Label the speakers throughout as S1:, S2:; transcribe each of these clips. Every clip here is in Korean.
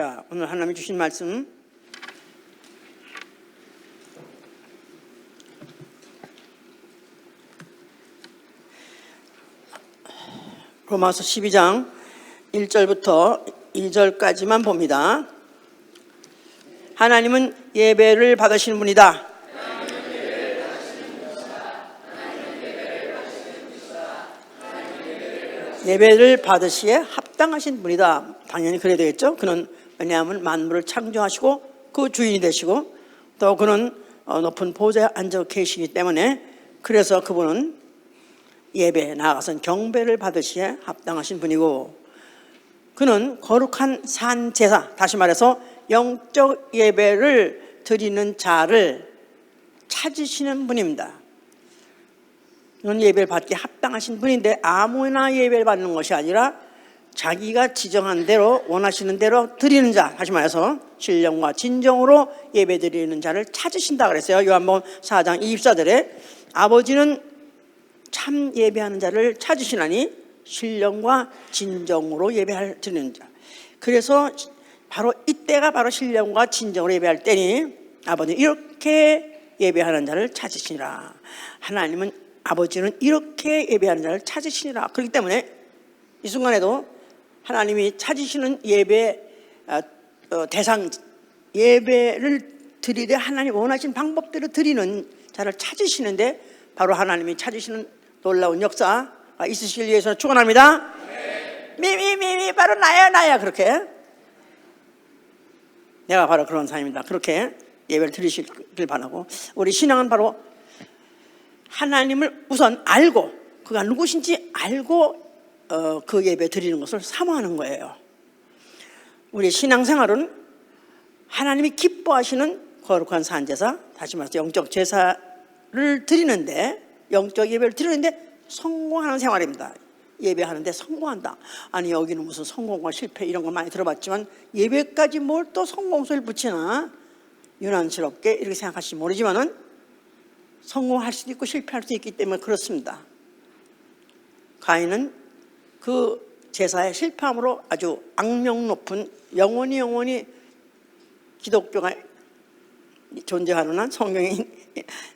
S1: 자, 오늘 하나님이 주신 말씀 로마서 12장 1절부터 2절까지만 봅니다. 하나님은 예배를 받으시는 분이다. 예배를 받으시에 합당하신 분이다. 당연히 그래야 되겠죠. 그는 왜냐하면 만물을 창조하시고 그 주인이 되시고 또 그는 높은 보좌에 앉아 계시기 때문에 그래서 그분은 예배에 나아가선 경배를 받으시에 합당하신 분이고 그는 거룩한 산 제사, 다시 말해서 영적 예배를 드리는 자를 찾으시는 분입니다. 그는 예배를 받기에 합당하신 분인데 아무나 예배를 받는 것이 아니라 자기가 지정한 대로 원하시는 대로 드리는 자, 다시 말해서 신령과 진정으로 예배 드리는 자를 찾으신다 그랬어요. 요한복음 4장 24절에 아버지는 참 예배하는 자를 찾으시나니 신령과 진정으로 예배할 드리는 자. 그래서 바로 이때가 바로 신령과 진정으로 예배할 때니 아버지는 이렇게 예배하는 자를 찾으시니라. 하나님은 아버지는 이렇게 예배하는 자를 찾으시니라. 그렇기 때문에 이 순간에도 하나님이 찾으시는 예배 대상, 예배를 드리되 하나님 원하신 방법대로 드리는 자를 찾으시는데 바로 하나님이 찾으시는 놀라운 역사가 있으시길 위해서 축원합니다. 미미미미 바로 나야 그렇게 내가 바로 그런 사람입니다. 그렇게 예배를 드리시길 바라고 우리 신앙은 바로 하나님을 우선 알고 그가 누구신지 알고 그 예배 드리는 것을 사모하는 거예요. 우리 신앙생활은 하나님이 기뻐하시는 거룩한 산제사, 다시 말해서 영적 제사를 드리는데 영적 예배를 드리는데 성공하는 생활입니다. 예배하는데 성공한다. 아니 여기는 무슨 성공과 실패 이런 거 많이 들어봤지만 예배까지 뭘 또 성공소리를 붙이나 유난스럽게 이렇게 생각하실지 모르지만은 성공할 수도 있고 실패할 수도 있기 때문에 그렇습니다. 가인은 그 제사의 실패함으로 아주 악명 높은 영원히 기독교가 존재하는 한 성경이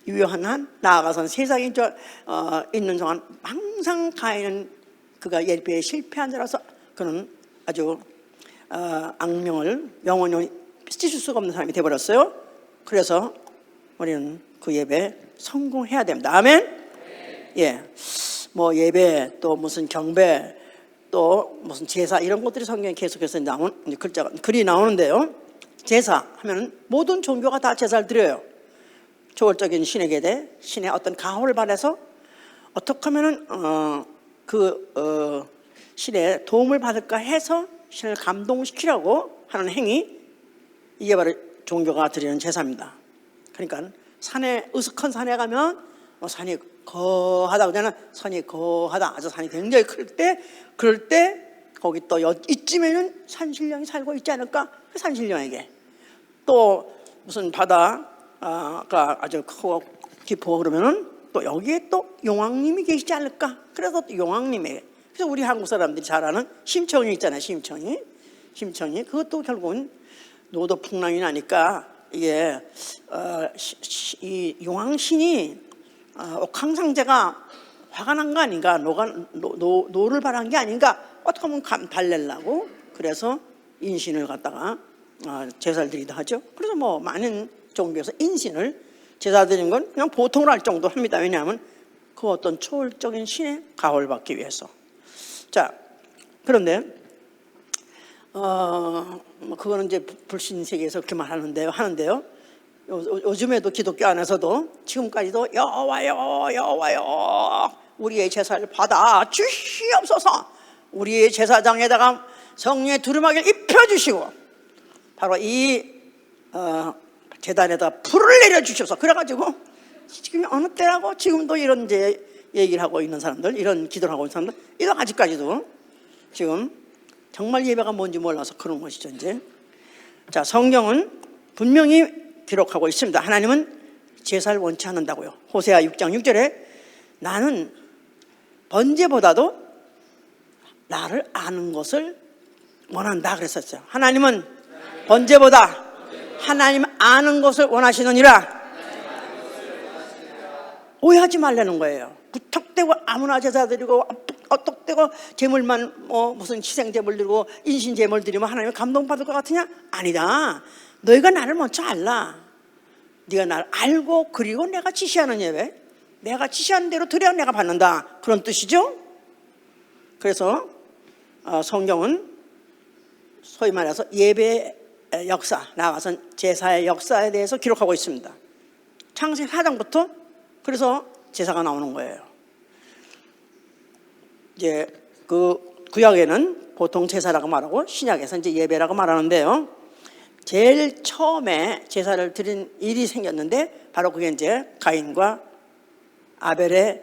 S1: 유효한 한 나아가서는 세상에 있는 동안 항상 가인은 그가 예배에 실패한 자라서 그는 아주 악명을 영원히 씻을 수가 없는 사람이 되어버렸어요. 그래서 우리는 그 예배에 성공해야 됩니다. 아멘? 예. 뭐 예배 또 무슨 경배 또 무슨 제사 이런 것들이 성경에 계속해서 글이 나오는데요. 제사 하면 모든 종교가 다 제사를 드려요. 초월적인 신의 계대, 신의 어떤 가호를 받아서 어떻게 하면은 신의 도움을 받을까 해서 신을 감동시키려고 하는 행위, 이게 바로 종교가 드리는 제사입니다. 그러니까 산에 으슥한 산에 가면 산이 거하다 그러잖아. 산이 거하다. 아주 산이 굉장히 그럴 때 거기 또 이쯤에는 산신령이 살고 있지 않을까? 그 산신령에게 또 무슨 바다가 아주 크고 깊고 그러면은 또 여기에 또 용왕님이 계시지 않을까? 그래서 또 용왕님에게. 그래서 우리 한국 사람들이 잘 아는 심청이 있잖아요. 심청이 그것도 결국은 노도풍랑이 나니까 이게 이 용왕신이 옥황상제가 화가 난 거 아닌가? 노를 바란 게 아닌가? 어떻게 하면 달래려고 그래서 인신을 갖다가 제사를 드리기도 하죠. 그래서 뭐 많은 종교에서 인신을 제사 드리는 건 그냥 보통으로 할 정도 합니다. 왜냐하면 그 어떤 초월적인 신의 가호를 받기 위해서. 자, 그런데 그거는 이제 불신 세계에서 그렇게 하는데요. 요즘에도 기독교 안에서도 지금까지도 여호와여 우리의 제사를 받아 주시옵소서, 우리의 제사장에다가 성령의 두루마기를 입혀주시고 바로 이 제단에다 불을 내려주셔서 그래가지고 지금 어느 때라고 지금도 이런 이제 얘기를 하고 있는 사람들, 이런 기도를 하고 있는 사람들, 이런 아직까지도 지금 정말 예배가 뭔지 몰라서 그런 것이죠. 이제 자, 성경은 분명히 기록하고 있습니다. 하나님은 제사를 원치 않는다고요. 호세아 6장 6절에 나는 번제보다도 나를 아는 것을 원한다 그랬었어요. 하나님은 번제보다 하나님 아는 것을 원하시느니라. 오해하지 말라는 거예요. 무턱대고 아무나 제사 드리고 어떡대고 제물만 무슨 희생 제물 드리고 인신 제물 드리면 하나님 감동받을 것 같으냐? 아니다. 너희가 나를 먼저 알라. 네가 나를 알고 그리고 내가 지시하는 예배, 내가 지시하는 대로 드려야 내가 받는다, 그런 뜻이죠. 그래서 성경은 소위 말해서 예배의 역사, 나아가서 제사의 역사에 대해서 기록하고 있습니다. 창세기 4장부터 그래서 제사가 나오는 거예요. 이제 그 구약에는 보통 제사라고 말하고 신약에서 이제 예배라고 말하는데요. 제일 처음에 제사를 드린 일이 생겼는데 바로 그게 이제 가인과 아벨의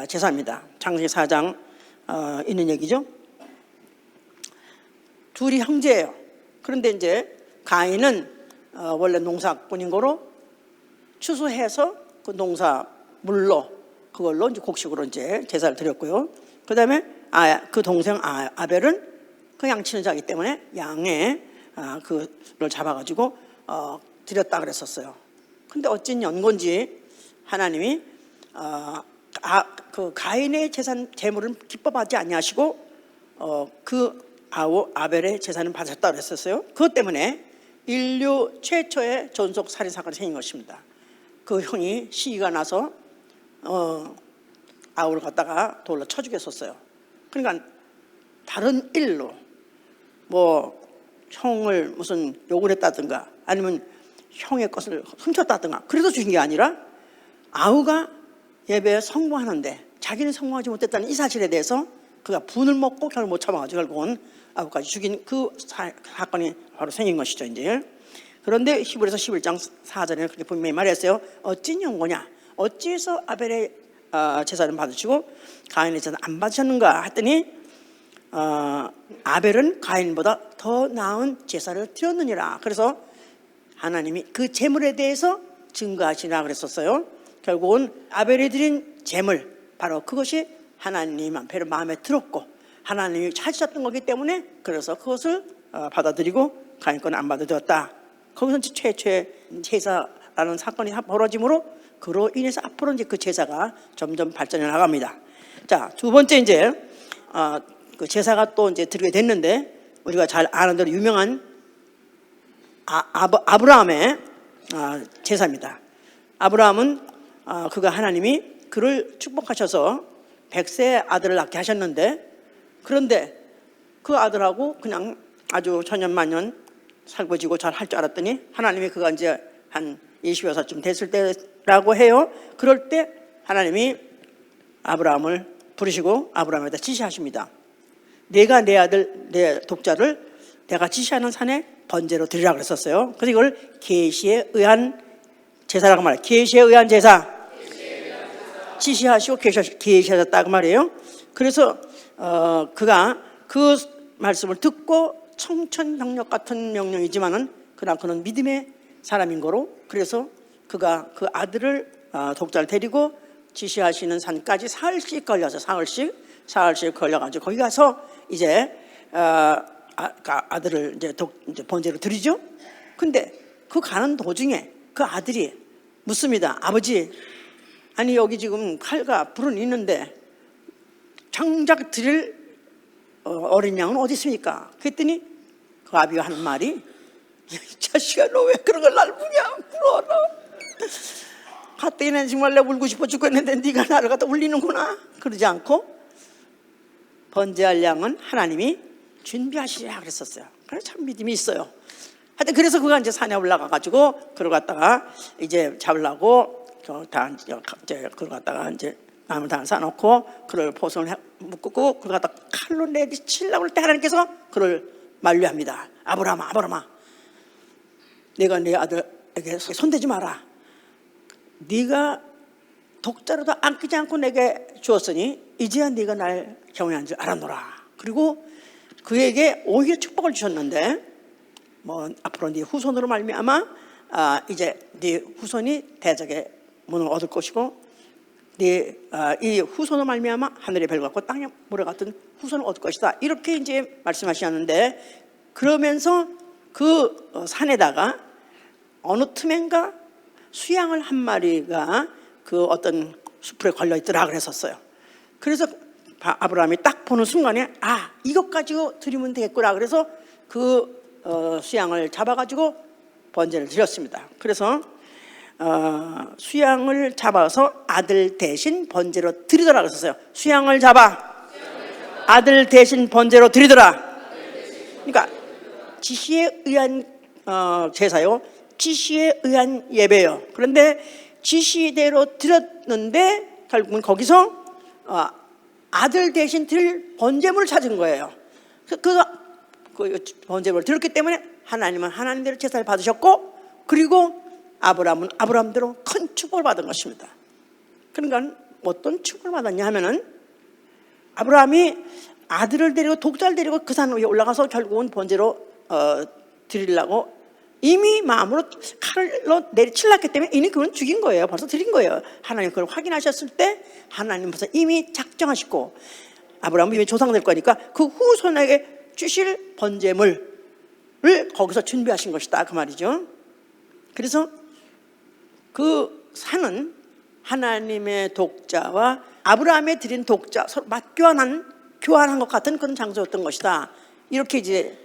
S1: 제사입니다. 창세기 4장 있는 얘기죠. 둘이 형제예요. 그런데 이제 가인은 원래 농사꾼인 거로 추수해서 그 농사 물로 그걸로 이제 곡식으로 이제 제사를 드렸고요. 그 다음에 그 동생 아벨은 그 양치는 자이기 때문에 양의 그를 잡아가지고 드렸다 그랬었어요. 근데 어찐 연건지 하나님이 그 가인의 재물은 기뻐받지 아니하시고 그 아벨의 재산은 받았다 그랬었어요. 그것 때문에 인류 최초의 전속 살인 사건이 생긴 것입니다. 그 형이 시기가 나서 아우를 갖다가 돌로 쳐 죽였었어요. 그러니까 다른 일로 뭐 형을 무슨 욕을 했다든가 아니면 형의 것을 훔쳤다든가 그래서 죽인 게 아니라 아우가 예배에 성공하는데 자기는 성공하지 못했다는 이 사실에 대해서 그가 분을 먹고 결국 못 참아가지고 결국은 아우까지 죽인 그 사건이 바로 생긴 것이죠. 이제 그런데 히브리서 11장 4절에는 그렇게 분명히 말했어요. 어찌 연고냐, 어찌해서 아벨의 제사를 받으시고 가인의 제사를 안 받으셨는가 했더니 아벨은 가인보다 더 나은 제사를 드렸느니라. 그래서 하나님이 그 제물에 대해서 증거하시라 그랬었어요. 결국은 아벨이 드린 제물, 바로 그것이 하나님 앞에 마음에 들었고 하나님이 찾으셨던 거기 때문에 그래서 그것을 받아들이고 가인 건 안 받아들였다. 거기서 최초의 제사라는 사건이 벌어짐으로 그로 인해서 앞으로 이제 그 제사가 점점 발전해 나갑니다. 자, 두 번째 이제 그 제사가 또 이제 드리게 됐는데 우리가 잘 아는 대로 유명한 아브라함의 제사입니다. 아브라함은 그가 하나님이 그를 축복하셔서 100세 아들을 낳게 하셨는데 그런데 그 아들하고 그냥 아주 천년만년 살고 지고 잘 할 줄 알았더니 하나님이 그가 이제 한 20여살쯤 됐을 때라고 해요. 그럴 때 하나님이 아브라함을 부르시고 아브라함에다 지시하십니다. 내가 내 아들 내 독자를 내가 지시하는 산에 번제로 드리라 그랬었어요. 그래서 이걸 계시에 의한 제사라고 말해요. 계시에 의한 제사. 지시하시고 계시하셨다고 말이에요. 그래서 그가 그 말씀을 듣고 청천벽력 같은 명령이지만은 그러나 그는 믿음의 사람인 거로 그래서 그가 그 아들을 독자를 데리고 지시하시는 산까지 사흘씩 걸려서 사흘씩 걸려가지고 거기 가서 이제 아들을 이제 번제로 드리죠. 근데 그 가는 도중에 그 아들이 묻습니다. 아버지, 아니 여기 지금 칼과 불은 있는데 장작 드릴 어린 양은 어디 있습니까? 그랬더니 그 아비가 하는 말이 이 자식아 너 왜 그런 걸 날 부냐 불어라. 가뜩이나 정말 내가 울고 싶어 죽겠는데 네가 나를 갖다 울리는구나. 그러지 않고 번제할 양은 하나님이 준비하시라 그랬었어요. 그래서 참 믿음이 있어요. 하여튼 그래서 그가 이제 산에 올라가가지고 그걸 갖다가 이제 잡으려고 다 이제 그걸 갖다가 이제 나무를 다 쌓아놓고 그를 포선을 묶고 그걸 갖다 칼로 내리치려고 할 때 하나님께서 그를 만류합니다. 아브라함아, 내가 내 아들에게 손대지 마라. 네가 독자로도 아끼지 않고 내게 주었으니 이제야 네가 날 경외한 줄 알았노라. 그리고 그에게 오히려 축복을 주셨는데 뭐 앞으로 네 후손으로 말미암아 이제 네 후손이 대적의 문을 얻을 것이고 이 후손으로 말미암아 하늘의 별 같고 땅의 모래 같은 후손을 얻을 것이다. 이렇게 이제 말씀하시는데 그러면서 그 산에다가 어느 틈엔가 수양을 한 마리가 그 어떤 수풀에 걸려 있더라 그랬었어요. 그래서 아브라함이 딱 보는 순간에 이것 가지고 드리면 되겠구나. 그래서 그 수양을 잡아가지고 번제를 드렸습니다. 그래서 수양을 잡아서 아들 대신 번제로 드리더라 그랬었어요. 수양을 잡아 아들 대신 번제로 드리더라. 그러니까 지시에 의한 제사요, 지시에 의한 예배요. 그런데 지시대로 드렸는데 결국은 거기서 아들 대신 드릴 번제물을 찾은 거예요. 그 번제물을 드렸기 때문에 하나님은 하나님대로 제사를 받으셨고, 그리고 아브라함은 아브라함대로 큰 축복을 받은 것입니다. 그러니까 어떤 축복을 받았냐 하면은, 아브라함이 아들을 데리고 독자를 데리고 그 산 위에 올라가서 결국은 번제로 드리려고 이미 마음으로 칼로 내리치려기 때문에 이미 그건 죽인 거예요. 벌써 드린 거예요. 하나님 그걸 확인하셨을 때 하나님 벌써 이미 작정하시고, 아브라함은 이미 조상될 거니까 그 후손에게 주실 번제물을 거기서 준비하신 것이다, 그 말이죠. 그래서 그 산은 하나님의 독자와 아브라함에 드린 독자 서로 교환한 것 같은 그런 장소였던 것이다, 이렇게 이제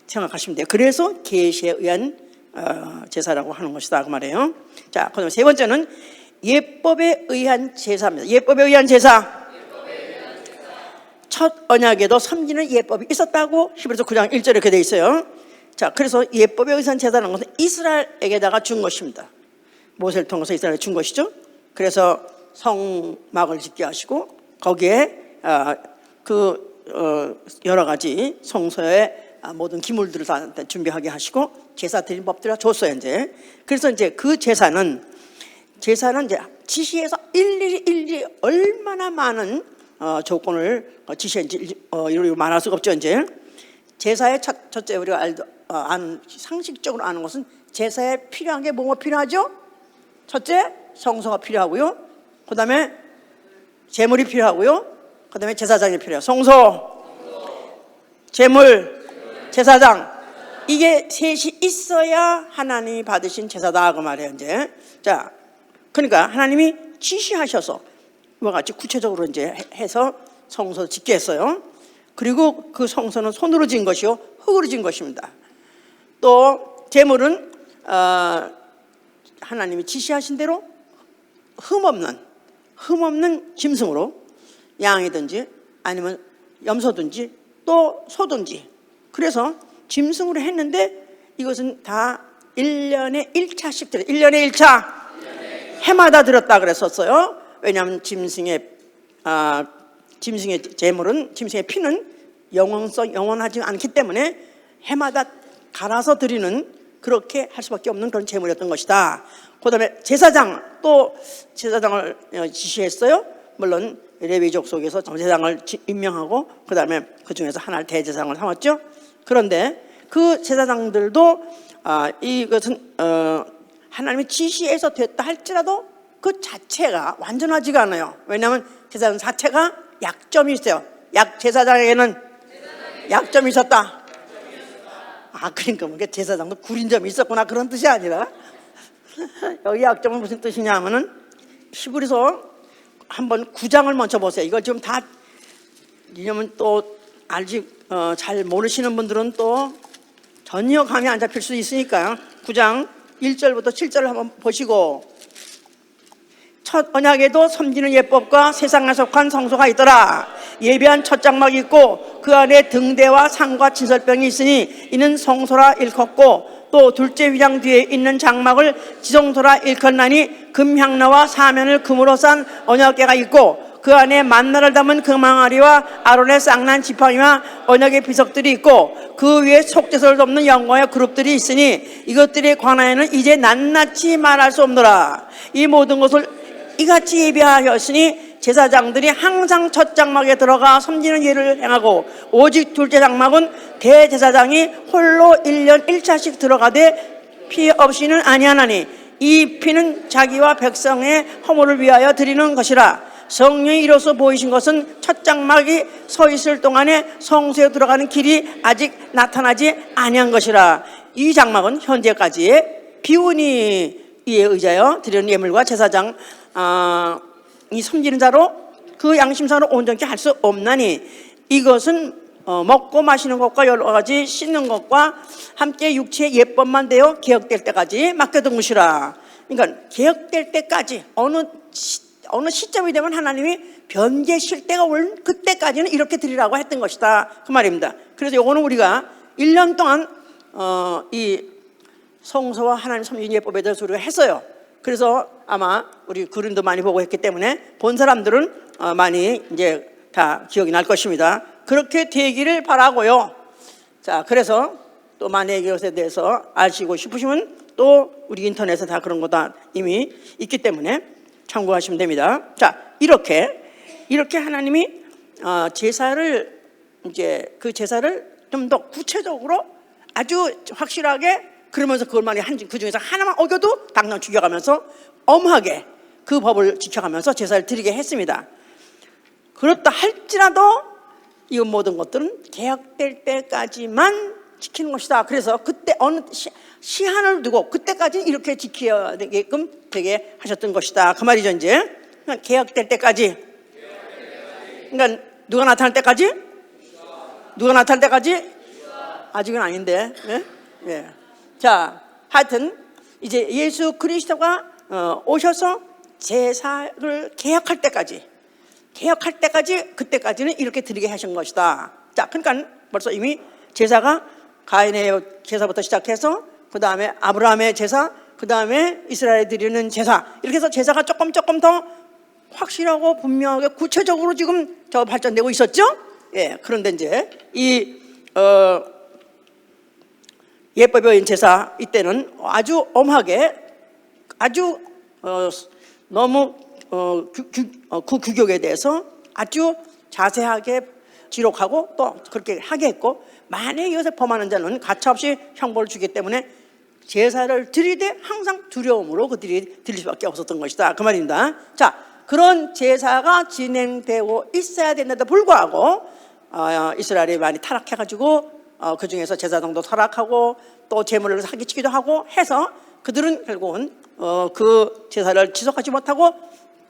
S1: 생각하시면 돼요. 그래서 계시에 의한 제사라고 하는 것이다, 그 말이에요. 자, 그다음에 세 번째는 예법에 의한 제사입니다. 예법에 의한 제사. 첫 언약에도 섬기는 예법이 있었다고 히브리서 9장 1절에 이렇게 돼 있어요. 자, 그래서 예법에 의한 제사라는 것은 이스라엘에게다가 준 것입니다. 모세를 통해서 이스라엘에 준 것이죠. 그래서 성막을 짓게 하시고 거기에 여러 가지 성소의 모든 기물들을 다 준비하게 하시고 제사 드린 법들을 줬어요, 이제. 그래서 이제 그 제사는 이제 지시에서 일일이 얼마나 많은 조건을 지시했는지 이로 말할 수가 없죠, 이제. 제사의 첫째 우리가 상식적으로 아는 것은 제사에 필요한 게 뭐가 필요하죠? 첫째, 성소가 필요하고요. 그 다음에 제물이 필요하고요. 그 다음에 제사장이 필요해요. 성소, 제물, 제사장. 이게 셋이 있어야 하나님이 받으신 제사다, 그 말이에요, 이제. 자, 그러니까 하나님이 지시하셔서 이와 같이 구체적으로 이제 해서 성소를 짓게 했어요. 그리고 그 성소는 손으로 지은 것이요, 흙으로 지은 것입니다. 또 제물은 하나님이 지시하신 대로 흠없는 짐승으로, 양이든지 아니면 염소든지 또 소든지, 그래서 짐승으로 했는데 이것은 다 1년에 1차씩 드렸어요. 1년에 1차 해마다 드렸다 그랬었어요. 왜냐하면 짐승의 제물은, 짐승의 피는 영원하지 않기 때문에 해마다 갈아서 드리는, 그렇게 할 수밖에 없는 그런 제물이었던 것이다. 그 다음에 제사장을 지시했어요. 물론 레위족 속에서 제사장을 임명하고 그 다음에 그 중에서 하나를 대제사장을 삼았죠. 그런데 그 제사장들도 이것은 하나님의 지시에서 됐다 할지라도 그 자체가 완전하지가 않아요. 왜냐하면 제사장 자체가 약점이 있어요. 제사장에게는 약점이 있었다. 그러니까 뭐 제사장도 구린 점이 있었구나, 그런 뜻이 아니라 여기 약점은 무슨 뜻이냐 하면은 히브리서 한번 9장을 먼저 보세요. 이걸 지금 다, 왜냐면 또 잘 모르시는 분들은 또 전혀 감이 안 잡힐 수 있으니까요. 9장 1절부터 7절을 한번 보시고, 첫 언약에도 섬기는 예법과 세상에 속한 성소가 있더라. 예배한 첫 장막이 있고 그 안에 등대와 상과 진설병이 있으니 이는 성소라 일컫고, 또 둘째 휘장 뒤에 있는 장막을 지성소라 일컫나니 금향로와 사면을 금으로 싼 언약궤가 있고 그 안에 만나를 담은 금항아리와 아론의 쌍난 지팡이와 언약의 비석들이 있고 그 위에 속죄소를 덮는 영광의 그룹들이 있으니 이것들에 관하여는 이제 낱낱이 말할 수 없노라. 이 모든 것을 이같이 예비하였으니 제사장들이 항상 첫 장막에 들어가 섬기는 예를 행하고, 오직 둘째 장막은 대제사장이 홀로 1년 1차씩 들어가되 피 없이는 아니하나니 이 피는 자기와 백성의 허물을 위하여 드리는 것이라. 성령이 이로써 보이신 것은 첫 장막이 서 있을 동안에 성소에 들어가는 길이 아직 나타나지 아니한 것이라. 이 장막은 현재까지의 비운이 이에 의하여 드리는 예물과 제사장 이 섬기는 자로 그 양심상으로 온전케 할 수 없나니 이것은 먹고 마시는 것과 여러 가지 씻는 것과 함께 육체의 예법만 되어 개혁될 때까지 맡겨둔 것이라. 그러니까 개혁될 때까지 어느 시점이 되면 하나님이 변개실 때가 올 그때까지는 이렇게 드리라고 했던 것이다, 그 말입니다. 그래서 이거는 우리가 1년 동안 이 성소와 하나님 섬기는 예법에 대해서 우리가 했어요. 그래서 아마 우리 그림도 많이 보고 했기 때문에 본 사람들은 많이 이제 다 기억이 날 것입니다. 그렇게 되기를 바라고요. 자, 그래서 또 만약에 이것에 대해서 아시고 싶으시면 또 우리 인터넷에 다 그런 거 다 이미 있기 때문에 참고하시면 됩니다. 자, 이렇게 하나님이 제사를 이제 그 제사를 좀 더 구체적으로 아주 확실하게 그러면서 그걸 만약 그 중에서 하나만 어겨도 당장 죽여가면서 엄하게 그 법을 지켜가면서 제사를 드리게 했습니다. 그렇다 할지라도 이 모든 것들은 개혁될 때까지만 지키는 것이다. 그래서 그때 어느 시한을 두고 그때까지는 이렇게 지켜야 되게끔 되게 하셨던 것이다, 그 말이죠. 이제 개혁될 때까지. 그러니까 누가 나타날 때까지? 누가 나타날 때까지? 아직은 아닌데. 예? 예. 자, 하여튼 이제 예수 그리스도가 오셔서 제사를 개혁할 때까지 그때까지는 이렇게 드리게 하신 것이다. 자, 그러니까 벌써 이미 제사가 가인의 제사부터 시작해서 그 다음에 아브라함의 제사, 그 다음에 이스라엘에 드리는 제사, 이렇게 해서 제사가 조금 더 확실하고 분명하게 구체적으로 지금 저 발전되고 있었죠. 예, 그런데 이제 이 예법의 제사 이때는 아주 엄하게 아주 너무 그 규격에 대해서 아주 자세하게 기록하고 또 그렇게 하게 했고, 만약에 이것을 범하는 자는 가차없이 형벌을 주기 때문에 제사를 드리되 항상 두려움으로 그들이 드릴 수밖에 없었던 것이다, 그 말입니다. 자, 그런 제사가 진행되고 있어야 된데도 불구하고 이스라엘이 많이 타락해가지고 그 중에서 제사장도 타락하고 또 제물을 사기치기도 하고 해서 그들은 결국은 그 제사를 지속하지 못하고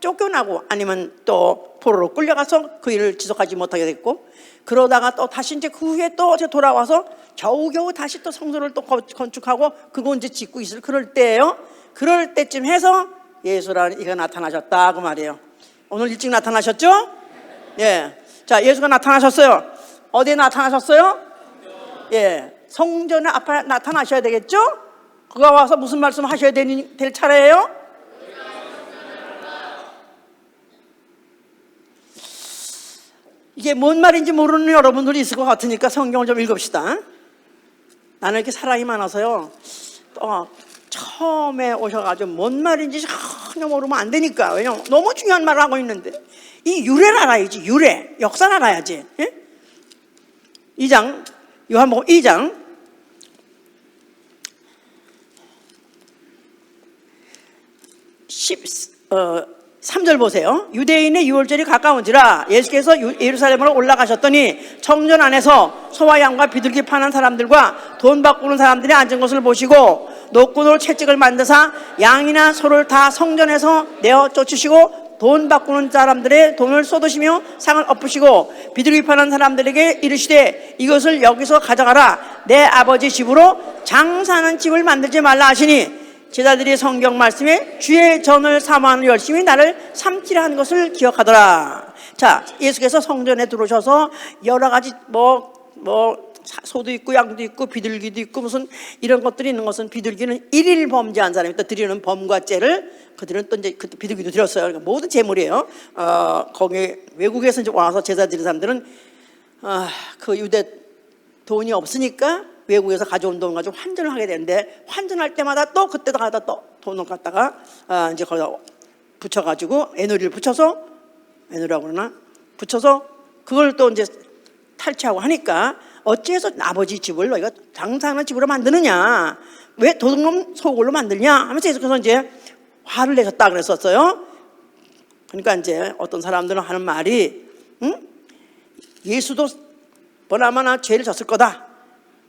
S1: 쫓겨나고 아니면 또 포로로 끌려가서 그 일을 지속하지 못하게 됐고, 그러다가 또 다시 이제 그 후에 또 돌아와서 겨우겨우 다시 또 성소를 또 건축하고 그거 이제 짓고 있을 그럴 때예요. 그럴 때쯤 해서 예수라는 이가 나타나셨다, 그 말이에요. 오늘 일찍 나타나셨죠? 예. 자, 예수가 나타나셨어요. 어디에 나타나셨어요? 예. 성전 앞에 나타나셔야 되겠죠? 그가 와서 무슨 말씀 하셔야 될 차례예요? 이게 뭔 말인지 모르는 여러분들이 있을 것 같으니까 성경을 좀 읽읍시다. 나는 이렇게 사랑이 많아서요, 또 처음에 오셔가지고 뭔 말인지 전혀 모르면 안 되니까. 왜냐면 너무 중요한 말을 하고 있는데 이 유래를 알아야지. 유래, 역사를 알아야지. 예? 2장, 요한복음 2장 3절 보세요. 유대인의 유월절이 가까운지라 예수께서 예루살렘으로 올라가셨더니 성전 안에서 소와 양과 비둘기 파는 사람들과 돈 바꾸는 사람들이 앉은 것을 보시고 노끈으로 채찍을 만드사 양이나 소를 다 성전에서 내어 쫓으시고 돈 바꾸는 사람들의 돈을 쏟으시며 상을 엎으시고 비둘기 파는 사람들에게 이르시되 이것을 여기서 가져가라. 내 아버지 집으로 장사하는 집을 만들지 말라 하시니, 제자들이 성경 말씀에 주의 전을 사모하는 열심히 나를 삼키라 한 것을 기억하더라. 자, 예수께서 성전에 들어오셔서 여러 가지 소도 있고 양도 있고 비둘기도 있고 무슨 이런 것들이 있는 것은, 비둘기는 일일 범죄한 사람이 또 드리는 범과 죄를 그들은 또 이제 그 비둘기도 드렸어요. 그러니까 모든 제물이에요. 거기 외국에서 이제 와서 제사 드리는 사람들은 그 유대 돈이 없으니까 외국에서 가져온 돈 가지고 환전을 하게 되는데, 환전할 때마다 또 그때도 가다 또 돈을 갖다가 이제 거기다 붙여가지고 애누리를 붙여서, 애누리라고 그러나, 붙여서 그걸 또 이제 탈취하고 하니까 어찌해서 아버지 집을 너희가 장사하는 집으로 만드느냐, 왜 도둑놈 소굴로 만들냐 하면서 예수께서 이제 화를 내셨다 그랬었어요. 그러니까 이제 어떤 사람들은 하는 말이 예수도 보나마나 죄를 졌을 거다.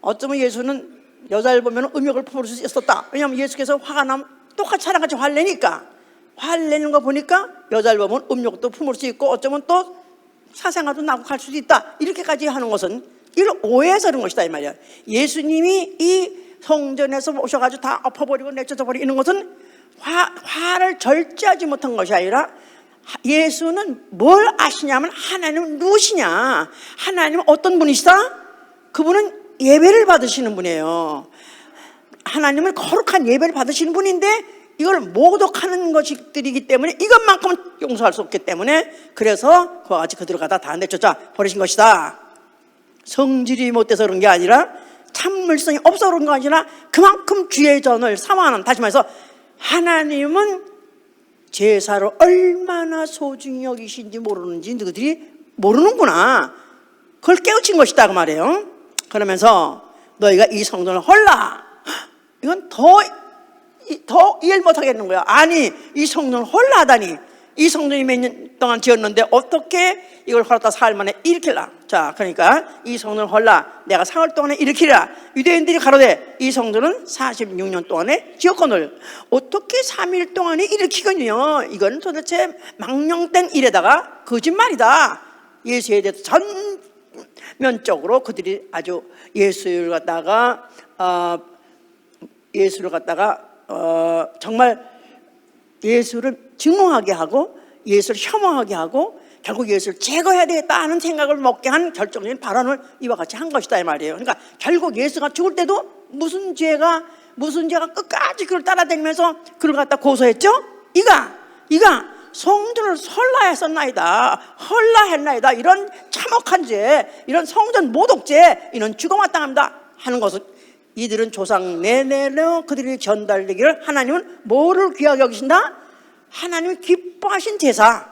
S1: 어쩌면 예수는 여자를 보면 음욕을 품을 수 있었다. 왜냐하면 예수께서 화가 나면 똑같이 사람같이 화를 내니까, 화를 내는 거 보니까 여자를 보면 음욕도 품을 수 있고 어쩌면 또 사생활도 나고 갈 수도 있다. 이렇게까지 하는 것은 이걸 오해해서 그런 것이다 이 말이야. 예수님이 이 성전에서 오셔가지고 다 엎어버리고 내쫓아버리는 것은 화를 절제하지 못한 것이 아니라, 예수는 뭘 아시냐면 하나님은 누구시냐, 하나님은 어떤 분이시다? 그분은 예배를 받으시는 분이에요. 하나님은 거룩한 예배를 받으시는 분인데 이걸 모독하는 것들이기 때문에 이것만큼은 용서할 수 없기 때문에, 그래서 그와 같이 그들을 갖다 다 내쫓아 버리신 것이다. 성질이 못돼서 그런 게 아니라, 참물성이 없어서 그런 거 아니라 그만큼 주의 전을 사모하는, 다시 말해서 하나님은 제사를 얼마나 소중히 여기신지 모르는지 너희들이 모르는구나, 그걸 깨우친 것이다 그 말이에요. 그러면서 너희가 이 성전을 헐라, 이건 더 이해를 못하겠는 거야. 아니, 이 성전을 헐라 하다니, 이 성전이 몇 년 동안 지었는데 어떻게 이걸 헐었다 사흘 만에 일으킬라. 자, 그러니까 이 성전을 헐라, 내가 사흘 동안에 일으키라. 유대인들이 가로되 이 성전은 46년 동안에 지었거늘 어떻게 3일 동안에 일으키거니요. 이건 도대체 망령된 일에다가 거짓말이다. 예수에 대해서 전면적으로 그들이 아주 예수를 갖다가 정말 예수를 증오하게 하고 예수를 혐오하게 하고 결국 예수를 제거해야 되겠다 하는 생각을 먹게 한 결정적인 발언을 이와 같이 한 것이다 이 말이에요. 그러니까 결국 예수가 죽을 때도 무슨 죄가 끝까지 그를 따라다니면서 그를 갖다 고소했죠? 이가 성전을 헐라했나이다. 이런 참혹한 죄, 이런 성전 모독죄, 이는 죽어 마땅합니다 하는 것은, 이들은 조상 내내로 그들이 전달되기를 하나님은 뭐를 귀하게 여기신다? 하나님이 기뻐하신 제사,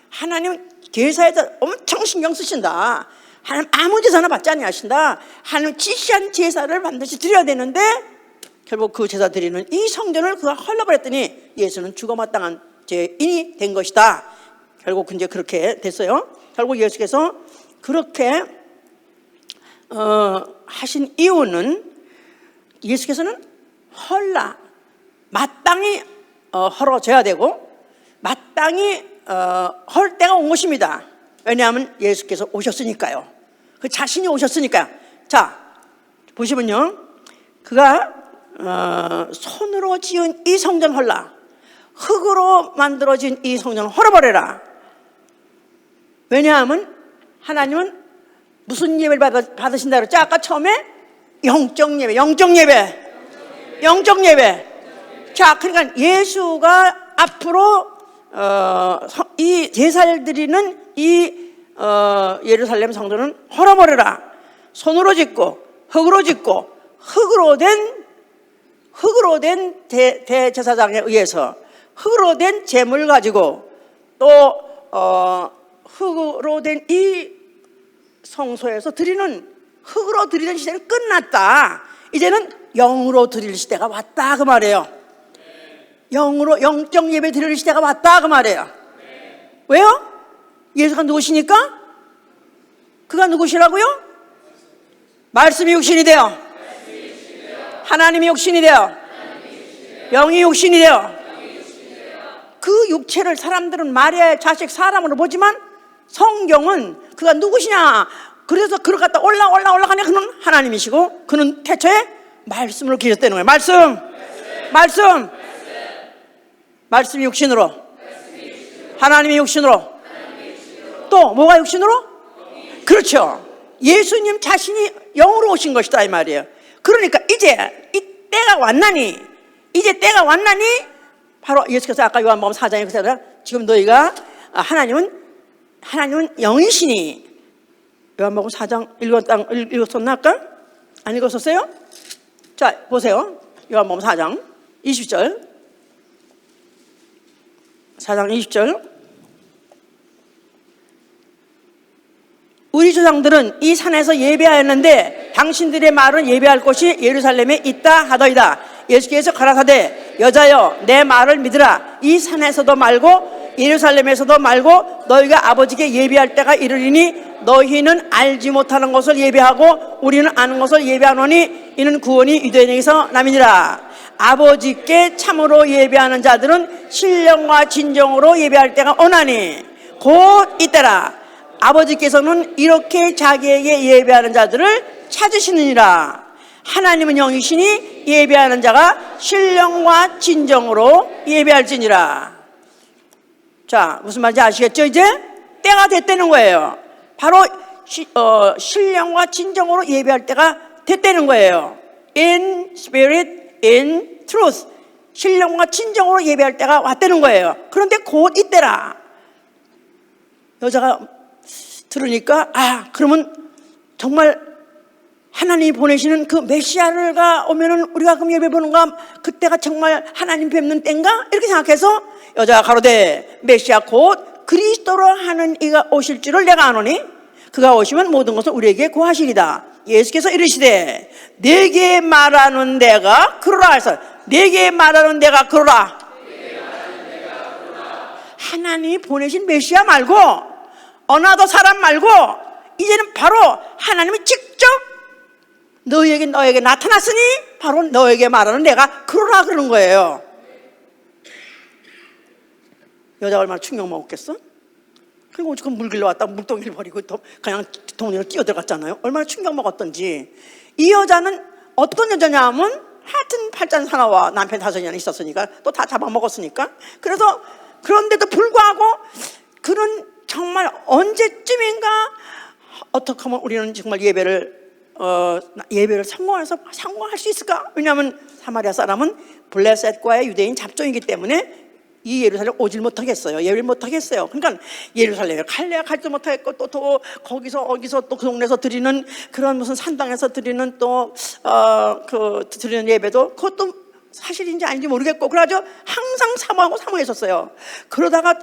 S1: 하나님은 제사에 대해서 엄청 신경 쓰신다. 하나님 아무 제사나 받지 아니하신다. 하나님 지시한 제사를 반드시 드려야 되는데 결국 그 제사 드리는 이 성전을 그가 헐러버렸더니 예수는 죽어 마땅한 죄인이 된 것이다. 결국 이제 그렇게 됐어요. 결국 예수께서 그렇게 하신 이유는, 예수께서는 마땅히 헐어져야 되고 마땅히 헐 때가 온 것입니다. 왜냐하면 예수께서 오셨으니까요. 그 자신이 오셨으니까요. 자, 보시면요, 그가 손으로 지은 이 성전 헐라, 흙으로 만들어진 이 성전 헐어버려라. 왜냐하면 하나님은 무슨 예배를 받으신다 그랬죠? 아까 처음에 영적 예배. 자, 그러니까 예수가 앞으로 이 제사를 드리는 이 예루살렘 성전은 헐어버려라. 손으로 짓고 흙으로 짓고 흙으로 된 대제사장에 의해서 흙으로 된 제물 가지고 또 흙으로 된 이 성소에서 흙으로 드리는 시대는 끝났다. 이제는 영으로 드릴 시대가 왔다 그 말이에요. 영적 예배 드릴 시대가 왔다 그 말이에요. 왜요? 예수가 누구시니까? 그가 누구시라고요? 말씀이 육신이 되어, 하나님이 육신이 되어, 영이 육신이 되어. 그 육체를 사람들은 마리아의 자식 사람으로 보지만 성경은 그가 누구시냐, 그래서 그를 갖다 올라가냐, 그는 하나님이시고 그는 태초에 말씀으로 계셨다는 거예요. 말씀이 육신으로, 하나님이 육신으로, 또 뭐가 육신으로? 그렇죠. 예수님 자신이 영으로 오신 것이다 이 말이에요. 그러니까 이제 이 때가 왔나니, 바로 예수께서 아까 요한복음 4장에 그랬잖아요. 지금 너희가 하나님은 영이시니. 요한복음 4장 읽었었나 아까? 안 읽었었어요? 자, 보세요. 요한복음 4장 20절. 4장 20절. 우리 조상들은 이 산에서 예배하였는데 당신들의 말은 예배할 곳이 예루살렘에 있다 하더이다. 예수께서 가라사대 여자여 내 말을 믿으라. 이 산에서도 말고 예루살렘에서도 말고 너희가 아버지께 예배할 때가 이르리니 너희는 알지 못하는 것을 예배하고 우리는 아는 것을 예배하노니 이는 구원이 유대인에게서 남이니라. 아버지께 참으로 예배하는 자들은 신령과 진정으로 예배할 때가 오나니 곧 이때라. 아버지께서는 이렇게 자기에게 예배하는 자들을 찾으시느니라. 하나님은 영이시니 예배하는 자가 신령과 진정으로 예배할지니라. 자, 무슨 말인지 아시겠죠? 이제 때가 됐다는 거예요. 바로 신령과 진정으로 예배할 때가 됐다는 거예요. In spirit, in truth. 신령과 진정으로 예배할 때가 왔다는 거예요. 그런데 곧 이때라. 여자가 들으니까 그러면 정말 하나님이 보내시는 그 메시아가 오면은 우리가 그럼 예배 보는가? 그때가 정말 하나님 뵙는 때인가? 이렇게 생각해서 여자가 가로되 메시아 곧 그리스도로 하는 이가 오실 줄을 내가 아노니 그가 오시면 모든 것을 우리에게 고하시리다. 예수께서 이르시되 내게 말하는 내가 그러라 해서 내게 말하는 내가 그러라. 하나님이 보내신 메시아 말고 어느 사람 말고 이제는 바로 하나님이 직접 너에게 나타났으니 바로 너에게 말하는 내가 그러라 그러는 거예요. 여자가 얼마나 충격 먹었겠어? 그리고 지금 물 길러 왔다 물동이를 버리고 그냥 동네로 뛰어들어갔잖아요. 얼마나 충격 먹었던지. 이 여자는 어떤 여자냐 하면 하여튼 팔자는 하나와 남편 5년이 있었으니까 또 다 잡아먹었으니까. 그래서 그런데도 불구하고 그는 정말 언제쯤인가 어떻게 하면 우리는 정말 예배를 성공할 수 있을까? 왜냐하면 사마리아 사람은 블레셋과의 유대인 잡종이기 때문에 이 예루살렘 오질 못하겠어요. 예배를 못하겠어요. 그러니까 예루살렘에 갈지도 못하겠고 또 거기서 또 그 동네에서 드리는 그런 무슨 산당에서 드리는 드리는 예배도 그것도 사실인지 아닌지 모르겠고 그래가지고 항상 사모했었어요. 그러다가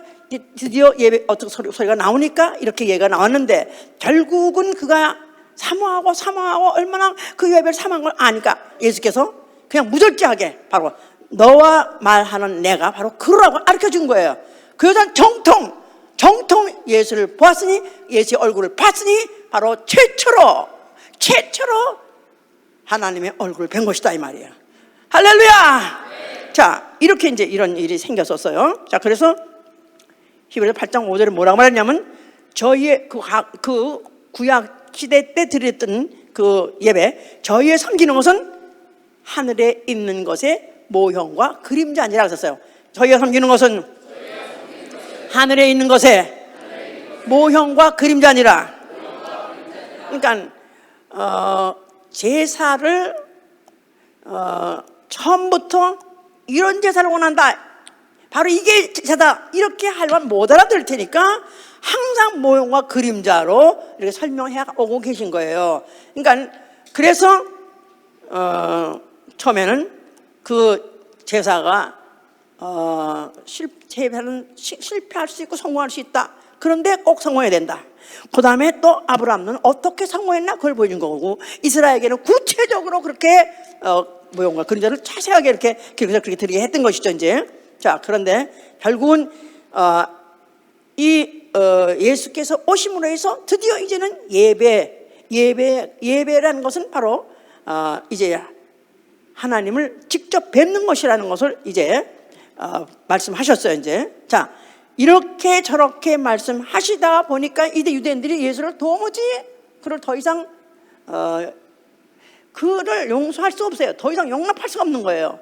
S1: 드디어 예배 어떻게 소리가 나오니까 이렇게 예가 나왔는데 결국은 그가 사모하고 얼마나 그 예배를 사모한 걸 아니까 예수께서 그냥 무절제하게 바로 너와 말하는 내가 바로 그러라고 가르쳐준 거예요. 그 여자는 정통 예수를 보았으니 예수의 얼굴을 봤으니 바로 최초로 하나님의 얼굴을 뵌 것이다 이 말이에요. 할렐루야. 자, 이렇게 이제 이런 일이 생겼었어요. 자, 그래서 히브리서 8장 5절에 뭐라고 말했냐면 저희의 그 구약 시대 때 드렸던 그 예배 저희의 섬기는 것은 하늘에 있는 것의 모형과 그림자 아니라 그랬어요. 저희가 섬기는 것은 하늘에 있는 것의 모형과 그림자 아니라. 그러니까 제사를 처음부터 이런 제사를 원한다, 바로 이게 제사다, 이렇게 하려면 못 알아들을 테니까 항상 모형과 그림자로 이렇게 설명해 오고 계신 거예요. 그러니까 그래서 처음에는 그 제사가 실패할 수 있고 성공할 수 있다. 그런데 꼭 성공해야 된다. 그 다음에 또 아브라함은 어떻게 성공했나 그걸 보여준 거고, 이스라엘에게는 구체적으로 그렇게 모형과 그림자를 자세하게 이렇게 기록해서 그렇게 드리게 했던 것이죠 이제. 자, 그런데 결국은 예수께서 오심으로 해서 드디어 이제는 예배라는 것은 바로 이제 하나님을 직접 뵙는 것이라는 것을 이제 말씀하셨어요 이제. 자, 이렇게 저렇게 말씀하시다 보니까 이제 유대인들이 예수를 도무지 그를 더 이상 그를 용서할 수 없어요. 더 이상 용납할 수가 없는 거예요.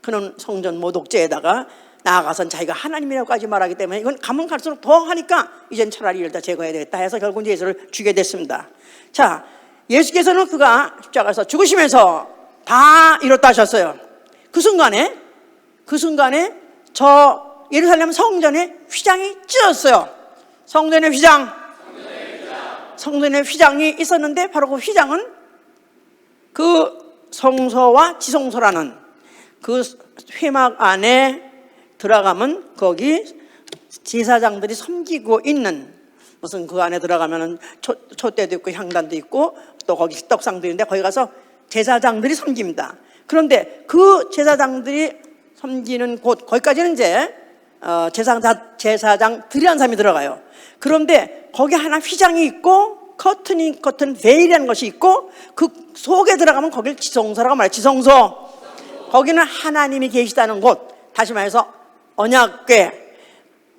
S1: 그는 성전 모독죄에다가 나아가선 자기가 하나님이라고까지 말하기 때문에 이건 가면 갈수록 더 하니까 이젠 차라리 이를 다 제거해야 되겠다 해서 결국 예수를 죽게 됐습니다. 자, 예수께서는 그가 십자가에서 죽으시면서 다 이뤘다 하셨어요. 그 순간에 저 예루살렘 성전에 휘장이 찢어졌어요. 성전의 휘장이 있었는데 바로 그 휘장은 그 성소와 지성소라는 그 회막 안에 들어가면 거기 제사장들이 섬기고 있는, 무슨 그 안에 들어가면은 촛대도 있고 향단도 있고 또 거기 떡상도 있는데 거기 가서 제사장들이 섬깁니다. 그런데 그 제사장들이 섬기는 곳, 거기까지는 이제 제사장들이라는 사람이 들어가요. 그런데 거기 하나 휘장이 있고 커튼 베일이라는 것이 있고 그 속에 들어가면 거길 지성소라고 말해요. 지성소. 거기는 하나님이 계시다는 곳, 다시 말해서 언약궤,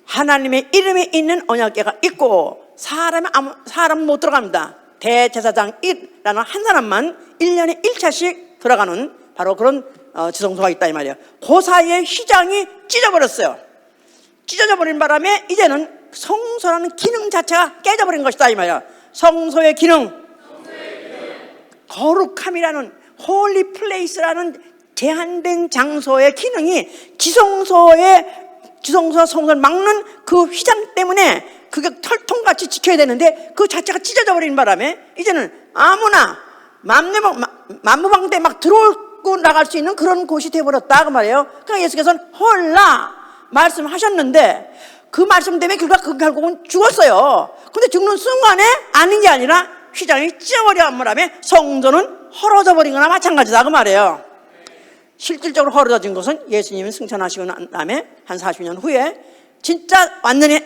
S1: 하나님의 이름이 있는 언약궤가 있고 사람은 못 들어갑니다. 대제사장이라는 한 사람만 1년에 1차씩 들어가는 바로 그런 지성소가 있다 이 말이에요. 그 사이에 휘장이 찢어버렸어요. 찢어져 버린 바람에 이제는 성소라는 기능 자체가 깨져버린 것이다 이 말이에요. 성소의 기능, 거룩함이라는 홀리 플레이스라는 제한된 장소의 기능이 지성소와 성소를 막는 그 휘장 때문에 그게 털통같이 지켜야 되는데 그 자체가 찢어져 버린 바람에 이제는 아무나 만무방대 막 들어오고 나갈 수 있는 그런 곳이 되어버렸다 그 말이에요. 그러니까 예수께서는 홀라 말씀하셨는데 그 말씀 때문에 결국은 죽었어요. 근데 죽는 순간에 아닌 게 아니라 휘장이 찢어버린 바람에 성전은 헐어져 버린 거나 마찬가지다 그 말이에요. 실질적으로 헐어진 것은 예수님이 승천하시고 난 다음에 한 40년 후에 진짜 완전히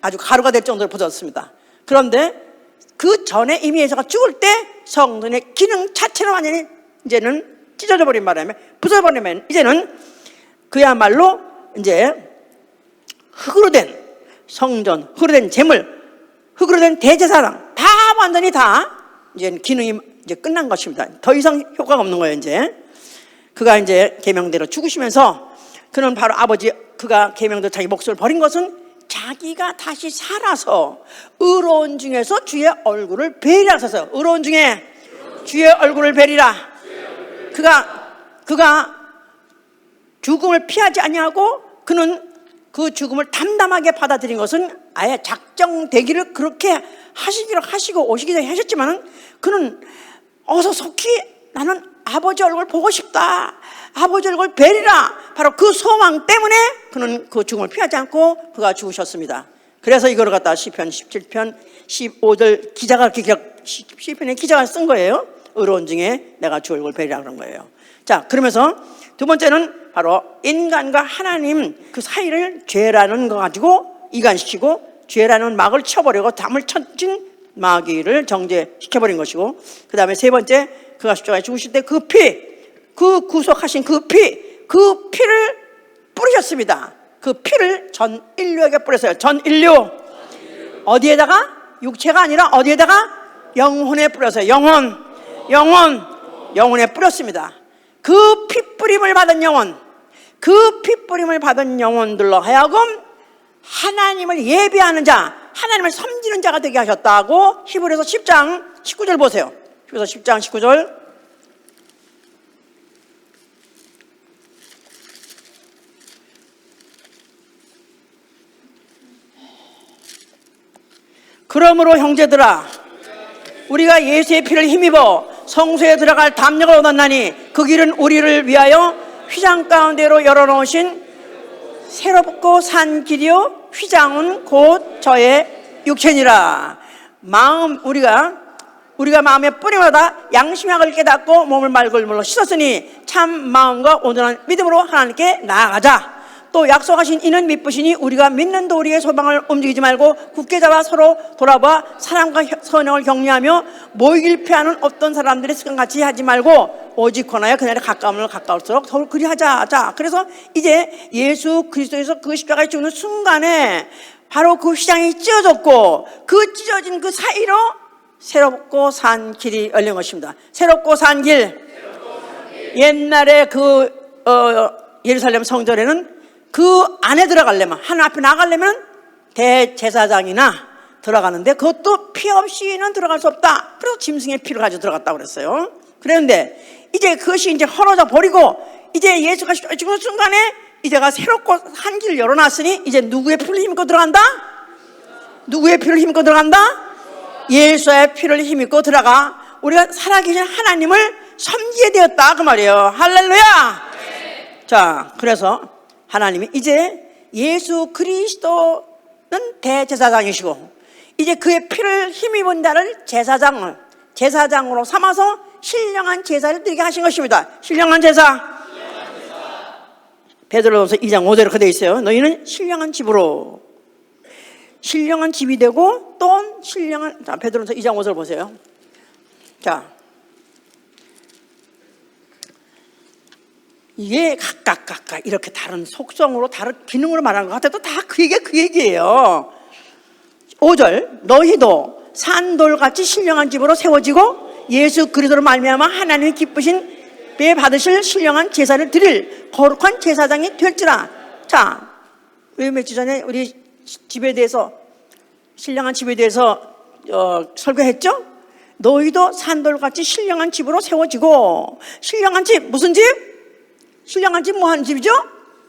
S1: 아주 가루가 될 정도로 부서졌습니다. 그런데 그 전에 이미 예수가 죽을 때 성전의 기능 자체는 완전히 이제는 찢어져 버린 바람에 부서버리면 이제는 그야말로 이제 흙으로 된 성전, 흙으로 된 제물, 흙으로 된 대제사장 다 완전히 다 이제 기능이 이제 끝난 것입니다. 더 이상 효과가 없는 거예요. 이제 그가 이제 계명대로 죽으시면서 그는 바로 그가 계명대로 자기 목숨을 버린 것은 자기가 다시 살아서 의로운 중에서 주의 얼굴을 뵈리라 하셨어요. 의로운 중에 주의 얼굴을 뵈리라. 그가 죽음을 피하지 아니하고 그는 그 죽음을 담담하게 받아들인 것은 아예 작정되기를 그렇게 하시고 오시기 전에 하셨지만은 그는 어서 속히 나는 아버지 얼굴 보고 싶다. 아버지 얼굴 뵈리라. 바로 그 소망 때문에 그는 그 죽음을 피하지 않고 그가 죽으셨습니다. 그래서 이거를 갖다 시편 17편 15절 기자가 시편의 기자가 쓴 거예요. 의로운 중에 내가 주 얼굴 뵈리라 그런 거예요. 자, 그러면서 두 번째는 바로 인간과 하나님 그 사이를 죄라는 거 가지고 이간시키고 죄라는 막을 쳐버리고 담을 쳐진 마귀를 정죄시켜버린 것이고, 그 다음에 세 번째 그가 십자가에 죽으실 때 그 그 구속하신 그 피를 뿌리셨습니다. 그 피를 전 인류에게 뿌렸어요. 전 인류. 어디에다가? 육체가 아니라 어디에다가? 영혼에 뿌렸어요. 영혼에 뿌렸습니다. 그 피뿌림을 받은 영혼들로 하여금 하나님을 예배하는 자, 하나님을 섬기는 자가 되게 하셨다고 히브리서 10장 19절 보세요. 히브리서 10장 19절. 그러므로 형제들아, 우리가 예수의 피를 힘입어 성소에 들어갈 담력을 얻었나니 그 길은 우리를 위하여 휘장 가운데로 열어놓으신 새롭고 산 길이요 휘장은 곧 저의 육체니라. 우리가 마음에 뿌림하다 양심학을 깨닫고 몸을 맑은 물로 씻었으니 참 마음과 온전한 믿음으로 하나님께 나아가자. 또 약속하신 이는 미쁘시니 우리가 믿는 도리의 소망을 움직이지 말고 굳게 잡아 서로 돌아봐 사랑과 선행을 격려하며 모이길 피하는 어떤 사람들의 습관같이 하지 말고 오직 권하여 그날에 가까울수록 더욱 그리하자. 자, 그래서 이제 예수 그리스도에서 그 십자가에 죽는 순간에 바로 그 휘장이 찢어졌고 그 찢어진 그 사이로 새롭고 산 길이 열린 것입니다. 새롭고 산 길. 옛날에 예루살렘 성전에는 그 안에 들어가려면, 하나님 앞에 나가려면 대제사장이나 들어가는데 그것도 피 없이는 들어갈 수 없다. 그래서 짐승의 피를 가지고 들어갔다고 그랬어요. 그런데 이제 그것이 이제 헐어져 버리고 이제 예수가 죽는 순간에 이제가 새롭고 한 길을 열어놨으니 이제 누구의 피를 힘입고 들어간다? 누구의 피를 힘입고 들어간다? 예수의 피를 힘입고 들어가 우리가 살아계신 하나님을 섬기게 되었다 그 말이에요. 할렐루야. 자, 그래서 하나님이 이제 예수 그리스도는 대제사장이시고 이제 그의 피를 힘입은 자를 제사장으로 삼아서 신령한 제사를 드리게 하신 것입니다. 신령한 제사. 베드로전서 2장 5절에 그렇게 되어 있어요. 너희는 신령한 집으로, 신령한 집이 되고 또 신령한, 자, 베드로전서 2장 5절 보세요. 자, 이게 각각 이렇게 다른 속성으로 다른 기능으로 말하는 것 같아도 다 그 얘기예요. 5절, 너희도 산돌같이 신령한 집으로 세워지고 예수 그리스도로 말미암아 하나님이 기쁘신 배 받으실 신령한 제사를 드릴 거룩한 제사장이 될지라. 자, 왜 며칠 전에 우리 집에 대해서, 신령한 집에 대해서 설교했죠? 너희도 산돌같이 신령한 집으로 세워지고, 신령한 집, 무슨 집? 신령한 집 뭐 하는 집이죠?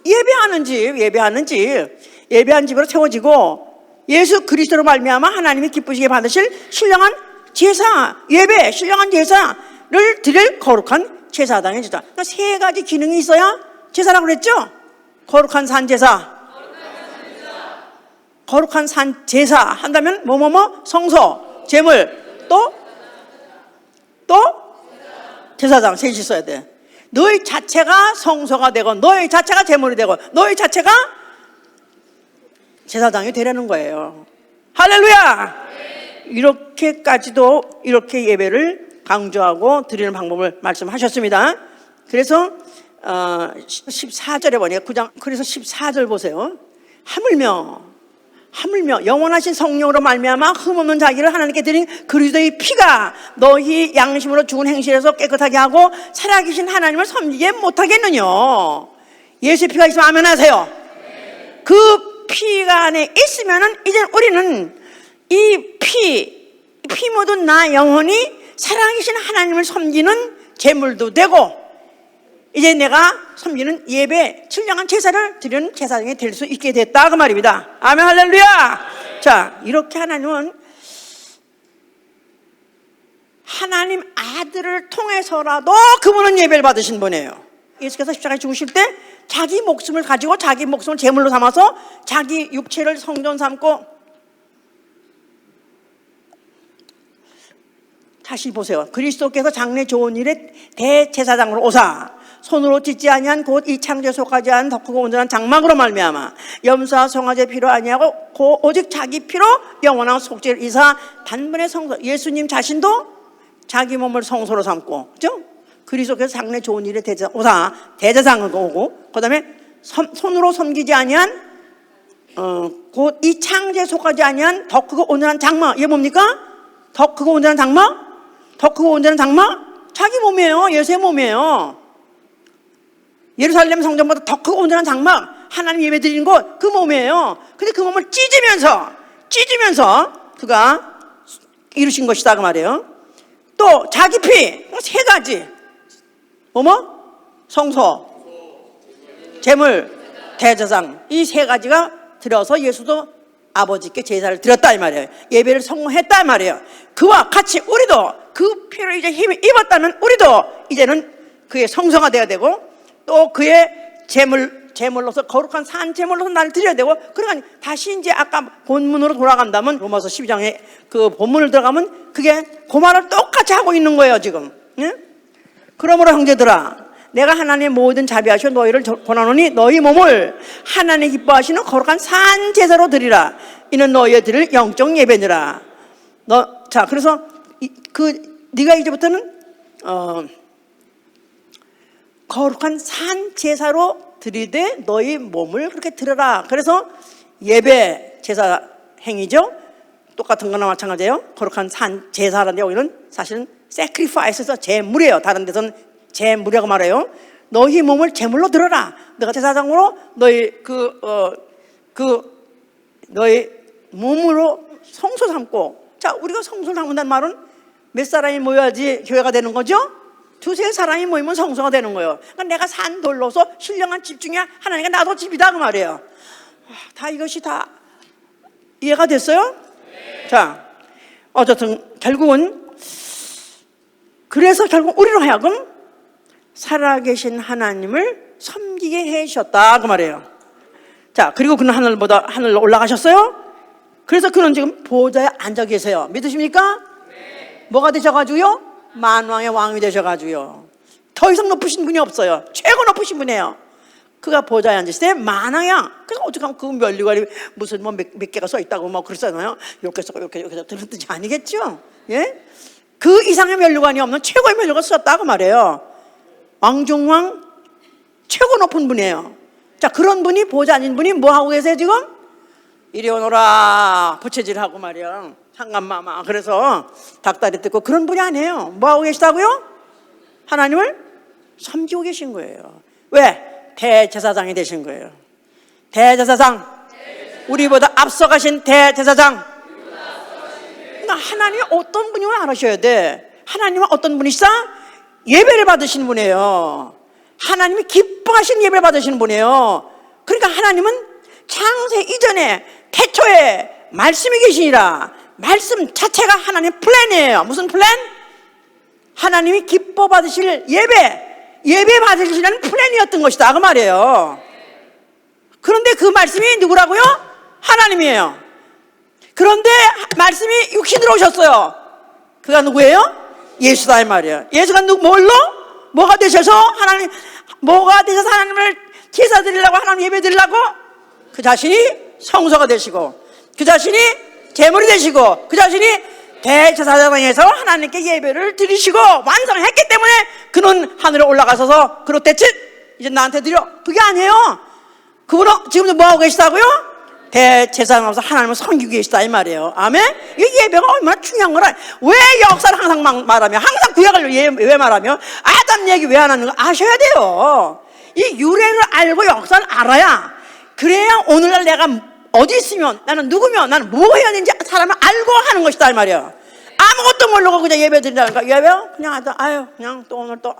S1: 예배하는 집, 예배하는 집으로 세워지고 예수 그리스도로 말미암아 하나님이 기쁘시게 받으실 신령한 제사, 예배, 신령한 제사를 드릴 거룩한 제사장이 되자. 그러니까 세 가지 기능이 있어야 제사라고 그랬죠? 거룩한 산 제사, 거룩한 산 제사 한다면 성소, 제물, 또 제사장 셋이 있어야 돼. 너희 자체가 성소가 되고 너희 자체가 제물이 되고 너희 자체가 제사장이 되려는 거예요. 할렐루야! 이렇게까지도 이렇게 예배를 강조하고 드리는 방법을 말씀하셨습니다. 그래서 14절에 보니까 9장, 그래서 14절 보세요. 하물며 영원하신 성령으로 말미암아 흠없는 자기를 하나님께 드린 그리스도의 피가 너희 양심으로 죽은 행실에서 깨끗하게 하고 살아계신 하나님을 섬기게 못하겠느냐. 예수의 피가 있으면 아멘 하세요. 그 피가 안에 있으면은 이제 우리는 이 피 묻은 나 영혼이 살아계신 하나님을 섬기는 제물도 되고 이제 내가 섬기는 예배, 신령한 제사를 드리는 제사장이 될 수 있게 됐다 그 말입니다. 아멘 할렐루야. 자, 이렇게 하나님은 하나님 아들을 통해서라도 그분은 예배를 받으신 분이에요. 예수께서 십자가에 죽으실 때 자기 목숨을 가지고 자기 목숨을 제물로 삼아서 자기 육체를 성전 삼고, 다시 보세요. 그리스도께서 장래 좋은 일에 대제사장으로 오사 손으로 짓지 아니한 곧 이 창조에 속하지 않은 더 크고 온전한 장막으로 말미암아 염소와 송아지의 피로 아니하고 오직 자기 피로 영원한 속죄를 이사 단번에 성소, 예수님 자신도 자기 몸을 성소로 삼고, 그죠? 그리스도께서 장래 좋은 일에 오사 대제사장으로 오고, 그 다음에 손으로 섬기지 아니한 곧 이 창조에 속하지 아니한 더 크고 온전한 장막. 이게 뭡니까? 더 크고 온전한 장막? 더 크고 온전한 장막? 자기 몸이에요. 예수의 몸이에요. 예루살렘 성전보다 더 크고 온전한 장막, 하나님 예배 드리는 곳, 그 몸이에요. 근데 그 몸을 찢으면서 그가 이루신 것이다 그 말이에요. 또 자기 피, 세 가지. 성소, 제물, 대제사장, 이 세 가지가 들어서 예수도 아버지께 제사를 드렸다 이 말이에요. 예배를 성공했다 이 말이에요. 그와 같이 우리도 그 피를 이제 힘을 입었다면 우리도 이제는 그의 성소가 되어야 되고 또 그의 제물로서 거룩한 산 제물로서 나를 드려야 되고, 그러니까 다시 이제 아까 본문으로 돌아간다면 로마서 12장에 그 본문을 들어가면 그게 그 말을 똑같이 하고 있는 거예요 지금. 예? 그러므로 형제들아, 내가 하나님의 모든 자비하시고 너희를 권하노니 너희 몸을 하나님 기뻐하시는 거룩한 산 제사로 드리라. 이는 너희의 드릴 영적 예배니라. 자, 그래서 네가 이제부터는 거룩한 산 제사로 드리되 너희 몸을 그렇게 드려라. 그래서 예배 제사 행위죠. 똑같은 거나 마찬가지예요. 거룩한 산 제사라는데 여기는 사실은 sacrifice에서 제물이에요. 다른 데서는 제물이라고 말해요. 너희 몸을 제물로 드려라. 내가 제사장으로 너희 너희 몸으로 성소 삼고. 자, 우리가 성소를 삼는다는 말은 몇 사람이 모여야지 교회가 되는 거죠? 두세 사람이 모이면 성소가 되는 거예요. 그러니까 내가 산 돌로서 신령한 집 중에 하나니까 나도 집이다 그 말이에요. 다 이것이 다 이해가 됐어요? 네. 자, 어쨌든 그래서 결국 우리로 하여금 살아계신 하나님을 섬기게 해주셨다 그 말이에요. 자, 그리고 그는 하늘로 올라가셨어요. 그래서 그는 지금 보좌에 앉아 계세요. 믿으십니까? 네. 뭐가 되셔가지고요? 만왕의 왕이 되셔가지고요. 더 이상 높으신 분이 없어요. 최고 높으신 분이에요. 그가 보좌에 앉았을 때 만왕이야. 그래서 어떻게 하면 그 면류관이 무슨 뭐 몇 개가 써 있다고 뭐 그러잖아요. 이렇게 써 이렇게 들은 뜻이 아니겠죠. 예? 그 이상의 면류관이 없는 최고의 면류관을 썼다고 말해요. 왕중왕 최고 높은 분이에요. 자, 그런 분이 보좌 앉은 분이 뭐 하고 계세요 지금? 이리 오너라 부채질하고 말이야. 상감마마. 그래서 닭다리 뜯고 그런 분이 아니에요. 뭐 하고 계시다고요? 하나님을 섬기고 계신 거예요. 왜? 대제사장이 되신 거예요. 대제사장. 우리보다 앞서가신 대제사장. 그러니까 하나님이 어떤 분임을 알으셔야 돼. 하나님은 어떤 분이시다? 예배를 받으시는 분이에요. 하나님이 기뻐하시는 예배를 받으시는 분이에요. 그러니까 하나님은 창세 이전에 태초에 말씀이 계시니라. 말씀 자체가 하나님 플랜이에요. 무슨 플랜? 하나님이 기뻐 받으실 예배 받으시라는 플랜이었던 것이다 그 말이에요. 그런데 그 말씀이 누구라고요? 하나님이에요. 그런데 말씀이 육신으로 오셨어요. 그가 누구예요? 예수다 이 말이에요. 예수가 뭐가 되셔서 하나님을 제사 드리려고, 하나님 예배 드리려고? 그 자신이 성소가 되시고, 그 자신이 제물이 되시고, 그 자신이 대제사장에서 하나님께 예배를 드리시고 완성했기 때문에 그는 하늘에 올라가셔서 그렇댔지 이제 나한테 드려. 그게 아니에요. 그분은 지금도 뭐하고 계시다고요? 대제사장으로서 하나님을 섬기고 계시다 이 말이에요. 아멘. 이 예배가 얼마나 중요한 거라. 왜 역사를 항상 말하며, 항상 구약을 왜 말하며 아담 얘기 왜 안 하는 거 아셔야 돼요. 이 유래를 알고 역사를 알아야, 그래야 오늘날 내가 어디 있으면, 나는 누구면, 나는 뭐 해야 되는지 사람을 알고 하는 것이다 이 말이에요. 아무것도 모르고 그냥 예배 드린다니까. 예배요? 그냥 하다, 그냥 또 오늘 또,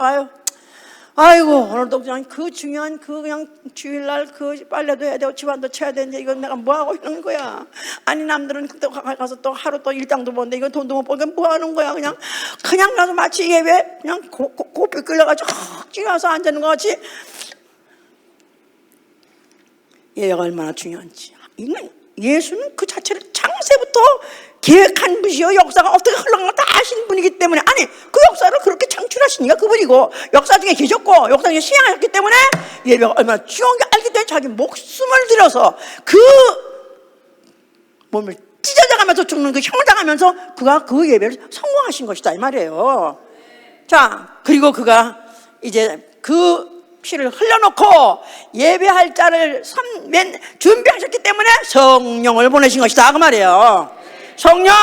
S1: 아이고, 오늘 또 그냥 그 중요한 그냥 주일날 그 빨래도 해야 되고 집안도 쳐야 되는데 이건 내가 뭐 하고 있는 거야? 아니, 남들은 또 가서 또 하루 또 일당도 버는데 이건 돈도 못 벌게 뭐 하는 거야? 그냥 가서 마치 예배 그냥 고삐 끌려가지고 찌가서 앉는 것 같이. 예배가 얼마나 중요한지. 예수는 그 자체를 창세부터 계획한 분이요, 역사가 어떻게 흘러가는 다 아시는 분이기 때문에, 아니 그 역사를 그렇게 창출하시니까 그분이고, 역사 중에 계셨고 역사 중에 시행하셨기 때문에 예배가 얼마나 중요한지 알기 때문에 자기 목숨을 들여서 그 몸을 찢어져가면서 죽는 그 형을 당하면서 그가 그 예배를 성공하신 것이다 이 말이에요. 자, 그리고 그가 이제 그 피를 흘려놓고 예배할 자를 준비하셨기 때문에 성령을 보내신 것이다 그 말이에요. 성령.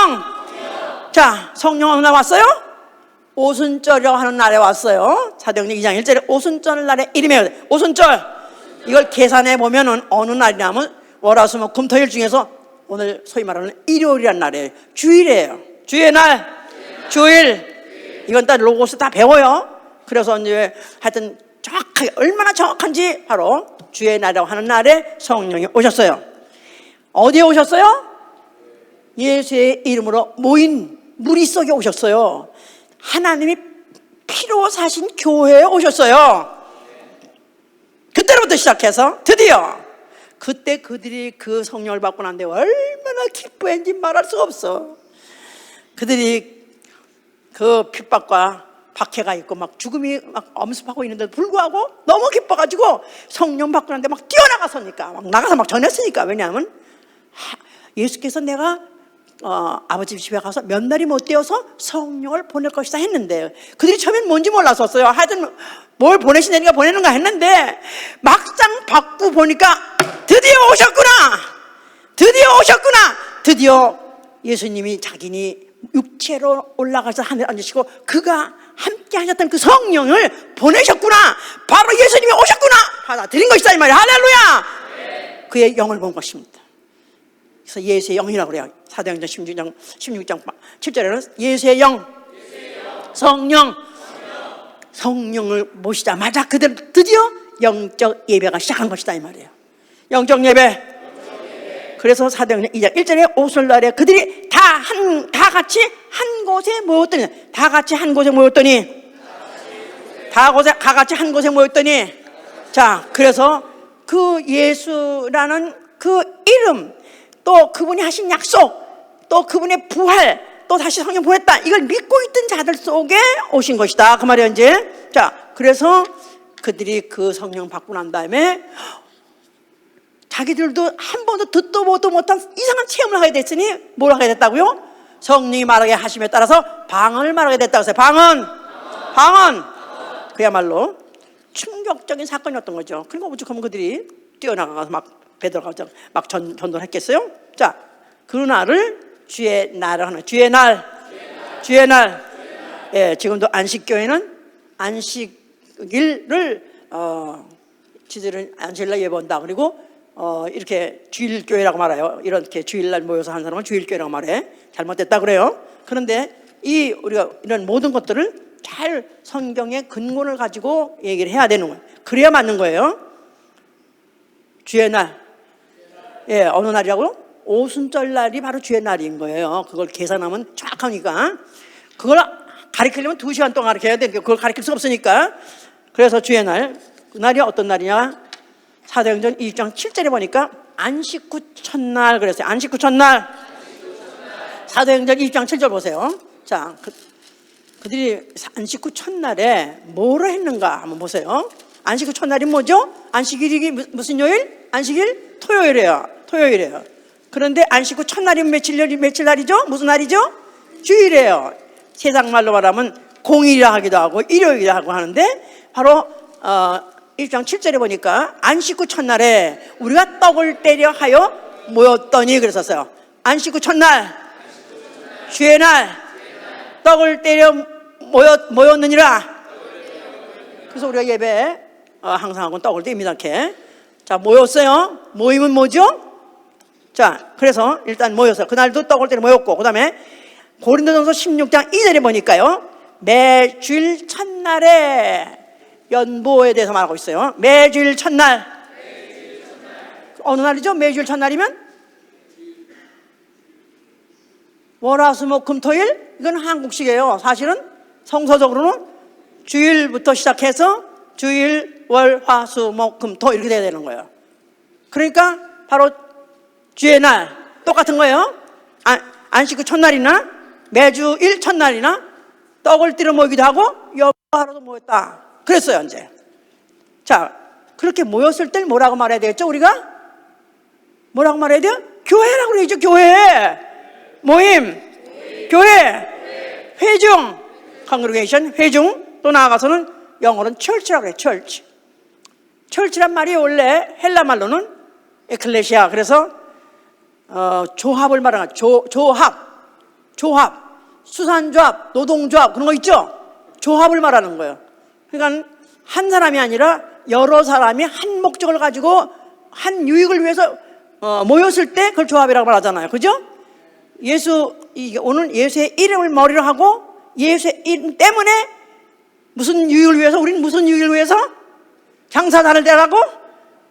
S1: 자, 성령 어느 날 왔어요? 오순절이라고 하는 날에 왔어요. 사도행전 2장 1절에 오순절 날에 이름에, 오순절 이걸 계산해 보면은 어느 날이냐면 월화수목 금토일 중에서 오늘 소위 말하는 일요일이라는 날이에요. 주일이에요. 주의 날, 주일. 이건 다 로고스 다 배워요. 그래서 이제 하여튼 정확하게, 얼마나 정확한지 바로 주의 날이라고 하는 날에 성령이 오셨어요. 어디에 오셨어요? 예수의 이름으로 모인 무리 속에 오셨어요. 하나님이 피로 사신 교회에 오셨어요. 그때부터 시작해서 드디어 그때 그들이 그 성령을 받고 난 뒤에 얼마나 기뻐했는지 말할 수가 없어. 그들이 그 핍박과 박해가 있고 막 죽음이 막 엄습하고 있는데도 불구하고 너무 기뻐가지고 성령 받고 났는데 막 뛰어나가서니까, 막 나가서 막 전했으니까. 왜냐하면 예수께서 내가 아버지 집에 가서 몇 날이 못 되어서 성령을 보낼 것이다 했는데, 그들이 처음엔 뭔지 몰랐었어요. 하여튼 뭘 보내시니까 보내는가 했는데 막상 받고 보니까 드디어 오셨구나. 드디어 예수님이 자기니 육체로 올라가서 하늘에 앉으시고 그가 함께 하셨던 그 성령을 보내셨구나, 바로 예수님이 오셨구나 받아들인 것이다 이 말이에요. 할렐루야. 네. 그의 영을 본 것입니다. 그래서 예수의 영이라고 그래요. 사도행전 16장 7절에는 예수의 영, 성령을 모시자마자 그들 드디어 영적 예배가 시작한 것이다 이 말이에요. 영적 예배. 그래서 사도행전 2장 1절에 오순절날에 그들이 다 같이 한 곳에 모였더니, 자, 그래서 그 예수라는 그 이름, 또 그분이 하신 약속, 또 그분의 부활, 또 다시 성령 보냈다, 이걸 믿고 있던 자들 속에 오신 것이다 그 말이에요. 이제 자, 그래서 그들이 그 성령 받고 난 다음에 자기들도 한 번도 듣도 보도 못한 이상한 체험을 하게 됐으니 뭘 하게 됐다고요? 성령이 말하게 하심에 따라서 방언을 말하게 됐다고 했어요. 방언. 그야말로 충격적인 사건이었던 거죠. 그러니까 오죽하면 그들이 뛰어나가서 막 베들어가서 막 전도를 했겠어요? 자, 그날을 주의 날을 하는 주의 날. 예, 지금도 안식교회는 안식일을 지들은 안식일날 예배한다. 그리고 이렇게 주일교회라고 말해요. 이렇게 주일날 모여서 하는 사람은 주일교회라고 말해. 잘못됐다 그래요. 그런데 우리가 이런 모든 것들을 잘 성경의 근본을 가지고 얘기를 해야 되는 거예요. 그래야 맞는 거예요. 주의 날. 예, 어느 날이라고요? 오순절 날이 바로 주의 날인 거예요. 그걸 계산하면 정확하니까. 그걸 가리키려면 2시간 동안 가르쳐야 되니까 그걸 가리킬 수 없으니까. 그래서 주의 날. 그 날이 어떤 날이냐? 사도행전 2장 7절에 보니까 안식 후 첫날 그랬어요. 안식 후 첫날. 사도행전 2장 7절 보세요. 자, 그들이 안식 후 첫날에 뭐를 했는가 한번 보세요. 안식 후 첫날이 뭐죠? 안식일이 무슨 요일? 안식일? 토요일이에요. 그런데 안식 후 첫날이 며칠 날이죠? 무슨 날이죠? 주일이에요. 세상 말로 말하면 공휴일이라 하기도 하고 일요일이라 하고 하는데 바로 1장 7절에 보니까 안식 후 첫날에 우리가 떡을 떼려 하여 모였더니 그랬었어요. 안식 후 첫날 주의 날 떡을 떼려 모였느니라. 그래서 우리가 예배 항상 하고 떡을 떼입니다. 이렇게. 자, 모였어요. 모임은 뭐죠? 자, 그래서 일단 모여서 그날도 떡을 떼려 모였고, 그 다음에 고린도전서 16장 2절에 보니까요, 매주일 첫날에 연보에 대해서 말하고 있어요. 매주일 첫날. 어느 날이죠? 매주일 첫날이면 월화수목금토일. 이건 한국식이에요. 사실은 성서적으로는 주일부터 시작해서 주일, 월, 화, 수, 목, 금, 토 이렇게 돼야 되는 거예요. 그러니까 바로 주의 날 똑같은 거예요. 안식 후 첫날이나 매주일 첫날이나 떡을 띠러 모이기도 하고 여호와하러도 모였다 그랬어요. 이제 자, 그렇게 모였을 때 뭐라고 말해야 되겠죠? 우리가 뭐라고 말해야 돼요? 교회라고 그러죠. 교회, 모임, 교회, 회중, 컨그레이션, 회중. 또 나아가서는 영어로는 church라고 그래요. church란 말이 원래 헬라 말로는 에클레시아. 그래서 조합을 말하는 조합, 수산조합, 노동조합 그런 거 있죠? 조합을 말하는 거예요. 그러니까 한 사람이 아니라 여러 사람이 한 목적을 가지고 한 유익을 위해서 모였을 때 그걸 조합이라고 말하잖아요. 그죠? 오늘 예수의 이름을 머리로 하고 예수의 이름 때문에 무슨 유익을 위해서, 우리는 무슨 유익을 위해서? 장사 잘 되라고?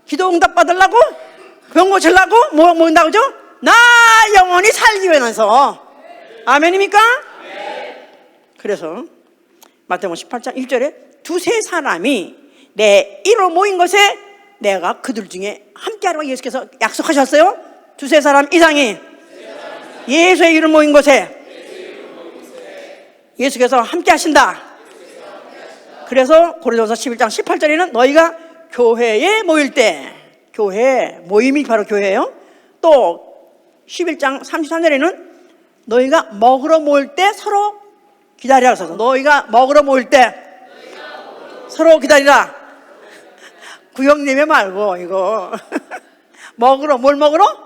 S1: 기도 응답 받으려고? 병 고치려고? 모인다고 그죠? 나 영원히 살기 위해서. 아멘입니까? 그래서 마태복음 18장 1절에 두세 사람이 내 이름으로 모인 것에 내가 그들 중에 함께하라고 예수께서 약속하셨어요. 두세 사람 이상이 예수의 이름 모인 곳에 예수께서 함께 하신다. 그래서 고린도전서 11장 18절에는 너희가 교회에 모일 때, 교회 모임이 바로 교회예요. 또 11장 33절에는 너희가 먹으러 모일 때 서로 기다리라 써서 너희가 먹으러 모일 때 서로 기다리라. 구역님의 말고 이거 먹으러, 뭘 먹으러?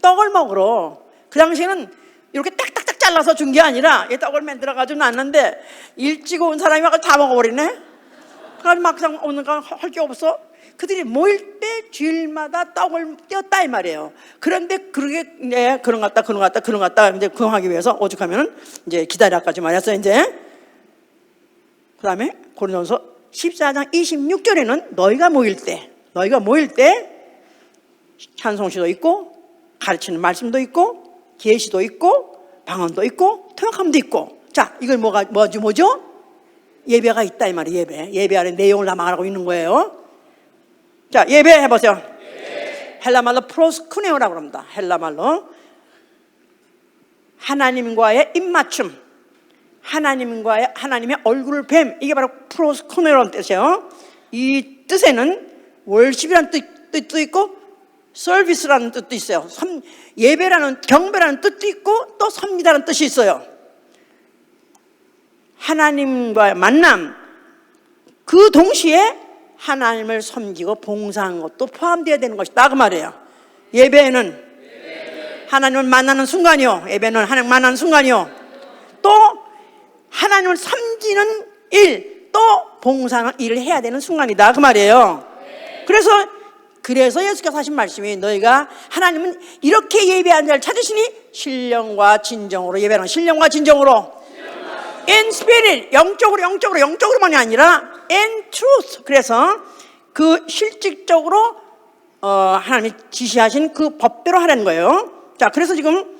S1: 떡을 먹으러. 그 당시에는 이렇게 딱딱딱 잘라서 준 게 아니라 이 떡을 만들어가지고 놨는데 일찍 온 사람이 막 다 먹어버리네. 그래서 막상 오는 건 할 게 없어. 그들이 모일 때 주일마다 떡을 띄었다 이 말이에요. 그런데 그러게 그런 것 같다 이제 구하기 위해서 오죽하면은 이제 기다려까지 말했어요. 이제 그 다음에 고린도전서 14장 26절에는 너희가 모일 때 찬송시도 있고 가르치는 말씀도 있고 계시도 있고 방언도 있고 통역함도 있고. 자, 이걸 뭐죠? 예배가 있다 이 말이에요. 예배 안에 내용을 다 말하고 있는 거예요. 자, 예배 해보세요. 헬라말로 프로스쿠네오라고 합니다. 헬라말로 하나님과의 입맞춤, 하나님의 얼굴을 뱀, 이게 바로 프로스코네라는 뜻이에요. 이 뜻에는 월십이라는 뜻도 있고 서비스라는 뜻도 있어요. 예배라는, 경배라는 뜻도 있고 또 섬기다는 뜻이 있어요. 하나님과의 만남, 그 동시에 하나님을 섬기고 봉사하는 것도 포함되어야 되는 것이다, 그 말이에요. 예배는 하나님을 만나는 순간이요, 예배는 하나님 만나는 순간이요, 또 하나님을 섬기는 일, 또 봉사하는 일을 해야 되는 순간이다, 그 말이에요. 그래서 예수께서 하신 말씀이, 너희가 하나님은 이렇게 예배하는 자를 찾으시니 신령과 진정으로 예배하는, 신령과 진정으로, in spirit, 영적으로만이 아니라 in truth. 그래서 그 실질적으로 하나님이 지시하신 그 법대로 하라는 거예요. 자, 그래서 지금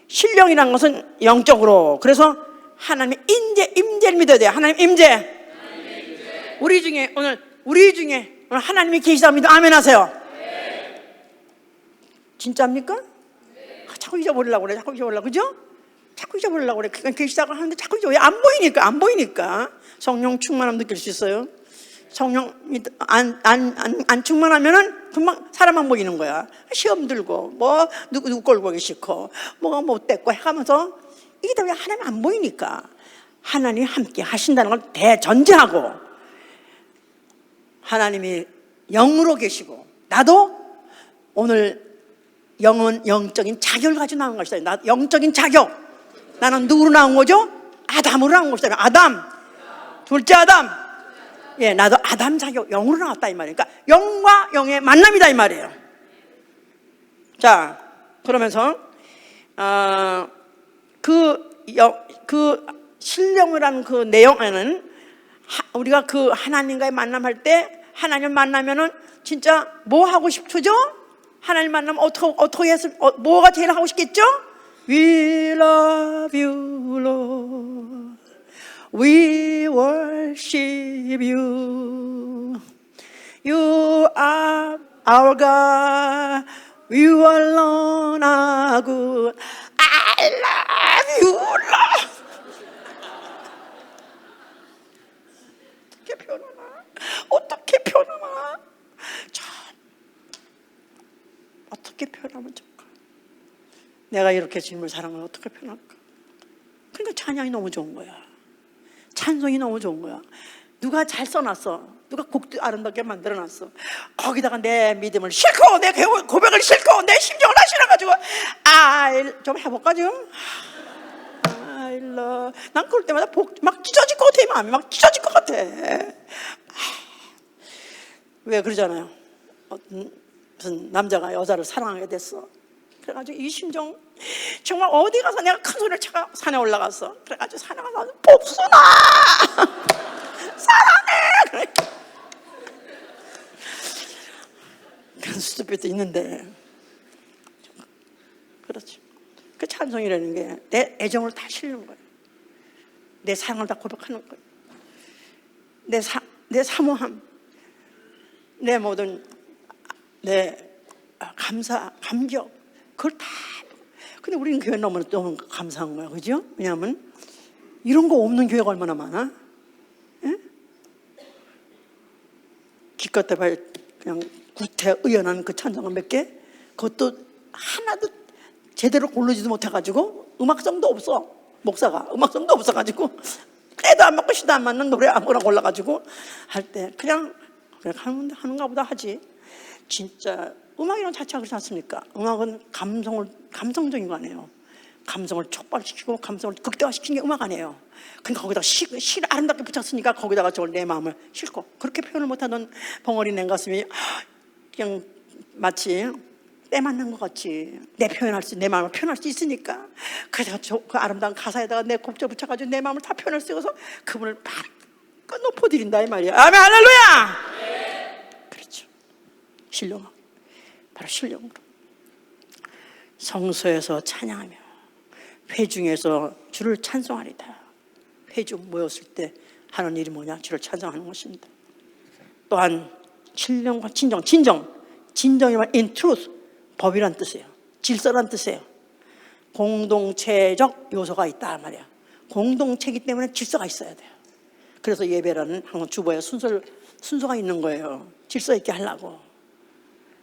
S1: 신령이라는 것은 영적으로, 그래서 하나님의 임재를 믿어야 돼요. 하나님 임재. 우리 중에 오늘 하나님이 계시답니다. 아멘 하세요. 진짜입니까? 자꾸 잊어버리려고 그래. 그죠? 자꾸 잊어버리려고 그래. 그러니까 계시다고 하는데 자꾸 잊어. 왜 안 보이니까. 성령 충만하면 느낄 수 있어요. 성령 안 충만하면은 금방 사람만 보이는 거야. 시험 들고 뭐 누구 꼴 보기 싫고 뭐가 못됐고 해가면서, 이게 다 왜 하나님 안 보이니까. 하나님이 함께 하신다는 걸 대전제하고, 하나님이 영으로 계시고, 나도 오늘 영적인 자격을 가지고 나온 것이다. 영적인 자격. 나는 누구로 나온 거죠? 아담으로 나온 것이다. 아담, 둘째 아담. 예, 나도 아담 자격, 영으로 나왔다 이 말이에요. 그러니까 영과 영의 만남이다 이 말이에요. 자, 그러면서 그 신령이라는 그 내용에는 우리가 그 하나님과의 만남할 때, 하나님 만나면은 진짜 뭐 하고 싶죠? 하나님 만나면 어떻게 했으면 뭐가 제일 하고 싶겠죠? We love you, Lord. We worship you. You are our God. You alone are good. I love you, Lord. 어떻게 표현하나? 어떻게 표현하면 좋을까? 내가 이렇게 주님을 사랑을 어떻게 표현할까? 그러니까 찬양이 너무 좋은 거야. 찬송이 너무 좋은 거야. 누가 잘 써놨어. 누가 곡도 아름답게 만들어놨어. 거기다가 내 믿음을 싣고, 내 고백을 싣고, 내 심정을 다 실어가지고 좀 해볼까 좀? 난 그럴 때마다 막 찢어질 것 같아. 이 마음이 막 찢어질 것 같아. 왜 그러잖아요. 무슨 남자가 여자를 사랑하게 됐어. 그래가지고 이 심정, 정말 어디 가서 내가 큰 소리를 쳐가 산에 올라갔어. 그래가지고 산에 가서 복순아 사랑해. 그래. 그런 수줍이도 있는데, 그렇지. 그 찬송이라는 게 내 애정을 다 실는 거예요. 내 사랑을 다 고백하는 거예요. 내 사모함, 내 모든 내 감격, 그걸 다. 근데 우리는 교회 너무 감사한 거야, 그죠? 왜냐하면 이런 거 없는 교회가 얼마나 많아? 예? 기껏 해봐야 그냥 구태의연한 그 찬송가 몇 개, 그것도 하나도 제대로 고르지도 못해가지고, 음악성도 없어. 목사가 음악성도 없어가지고, 때도 안 맞고 시도 안 맞는 노래 아무거나 골라가지고 할 때 그냥 하는가 보다 하지. 진짜 음악이란 자체가 그렇지 않습니까? 음악은 감성적인 거 아니에요. 감성을 촉발시키고 감성을 극대화시키는 게 음악 아니에요. 근데 거기다가 시를 아름답게 붙였으니까 거기다가 저걸 내 마음을 싣고, 그렇게 표현을 못하던 벙어리 내 가슴이 그냥 마치 때 만난 것 같이 내 마음을 표현할 수 있으니까, 그래서 그 아름다운 가사에다가 내 곡조 붙여가지고 내 마음을 다 표현할 수 있어서 그분을 마음껏 높여드린다 이 말이야. 아멘, 할렐루야. 그렇죠. 신령, 바로 신령으로 성소에서 찬양하며 회중에서 주를 찬송하리다. 회중 모였을 때 하는 일이 뭐냐? 주를 찬송하는 것입니다. 또한 신령과 진정이란 in truth, 법이란 뜻이에요. 질서란 뜻이에요. 공동체적 요소가 있다 말이야. 공동체이기 때문에 질서가 있어야 돼요. 그래서 예배라는 항상 주보에 순서가 있는 거예요. 질서 있게 하려고.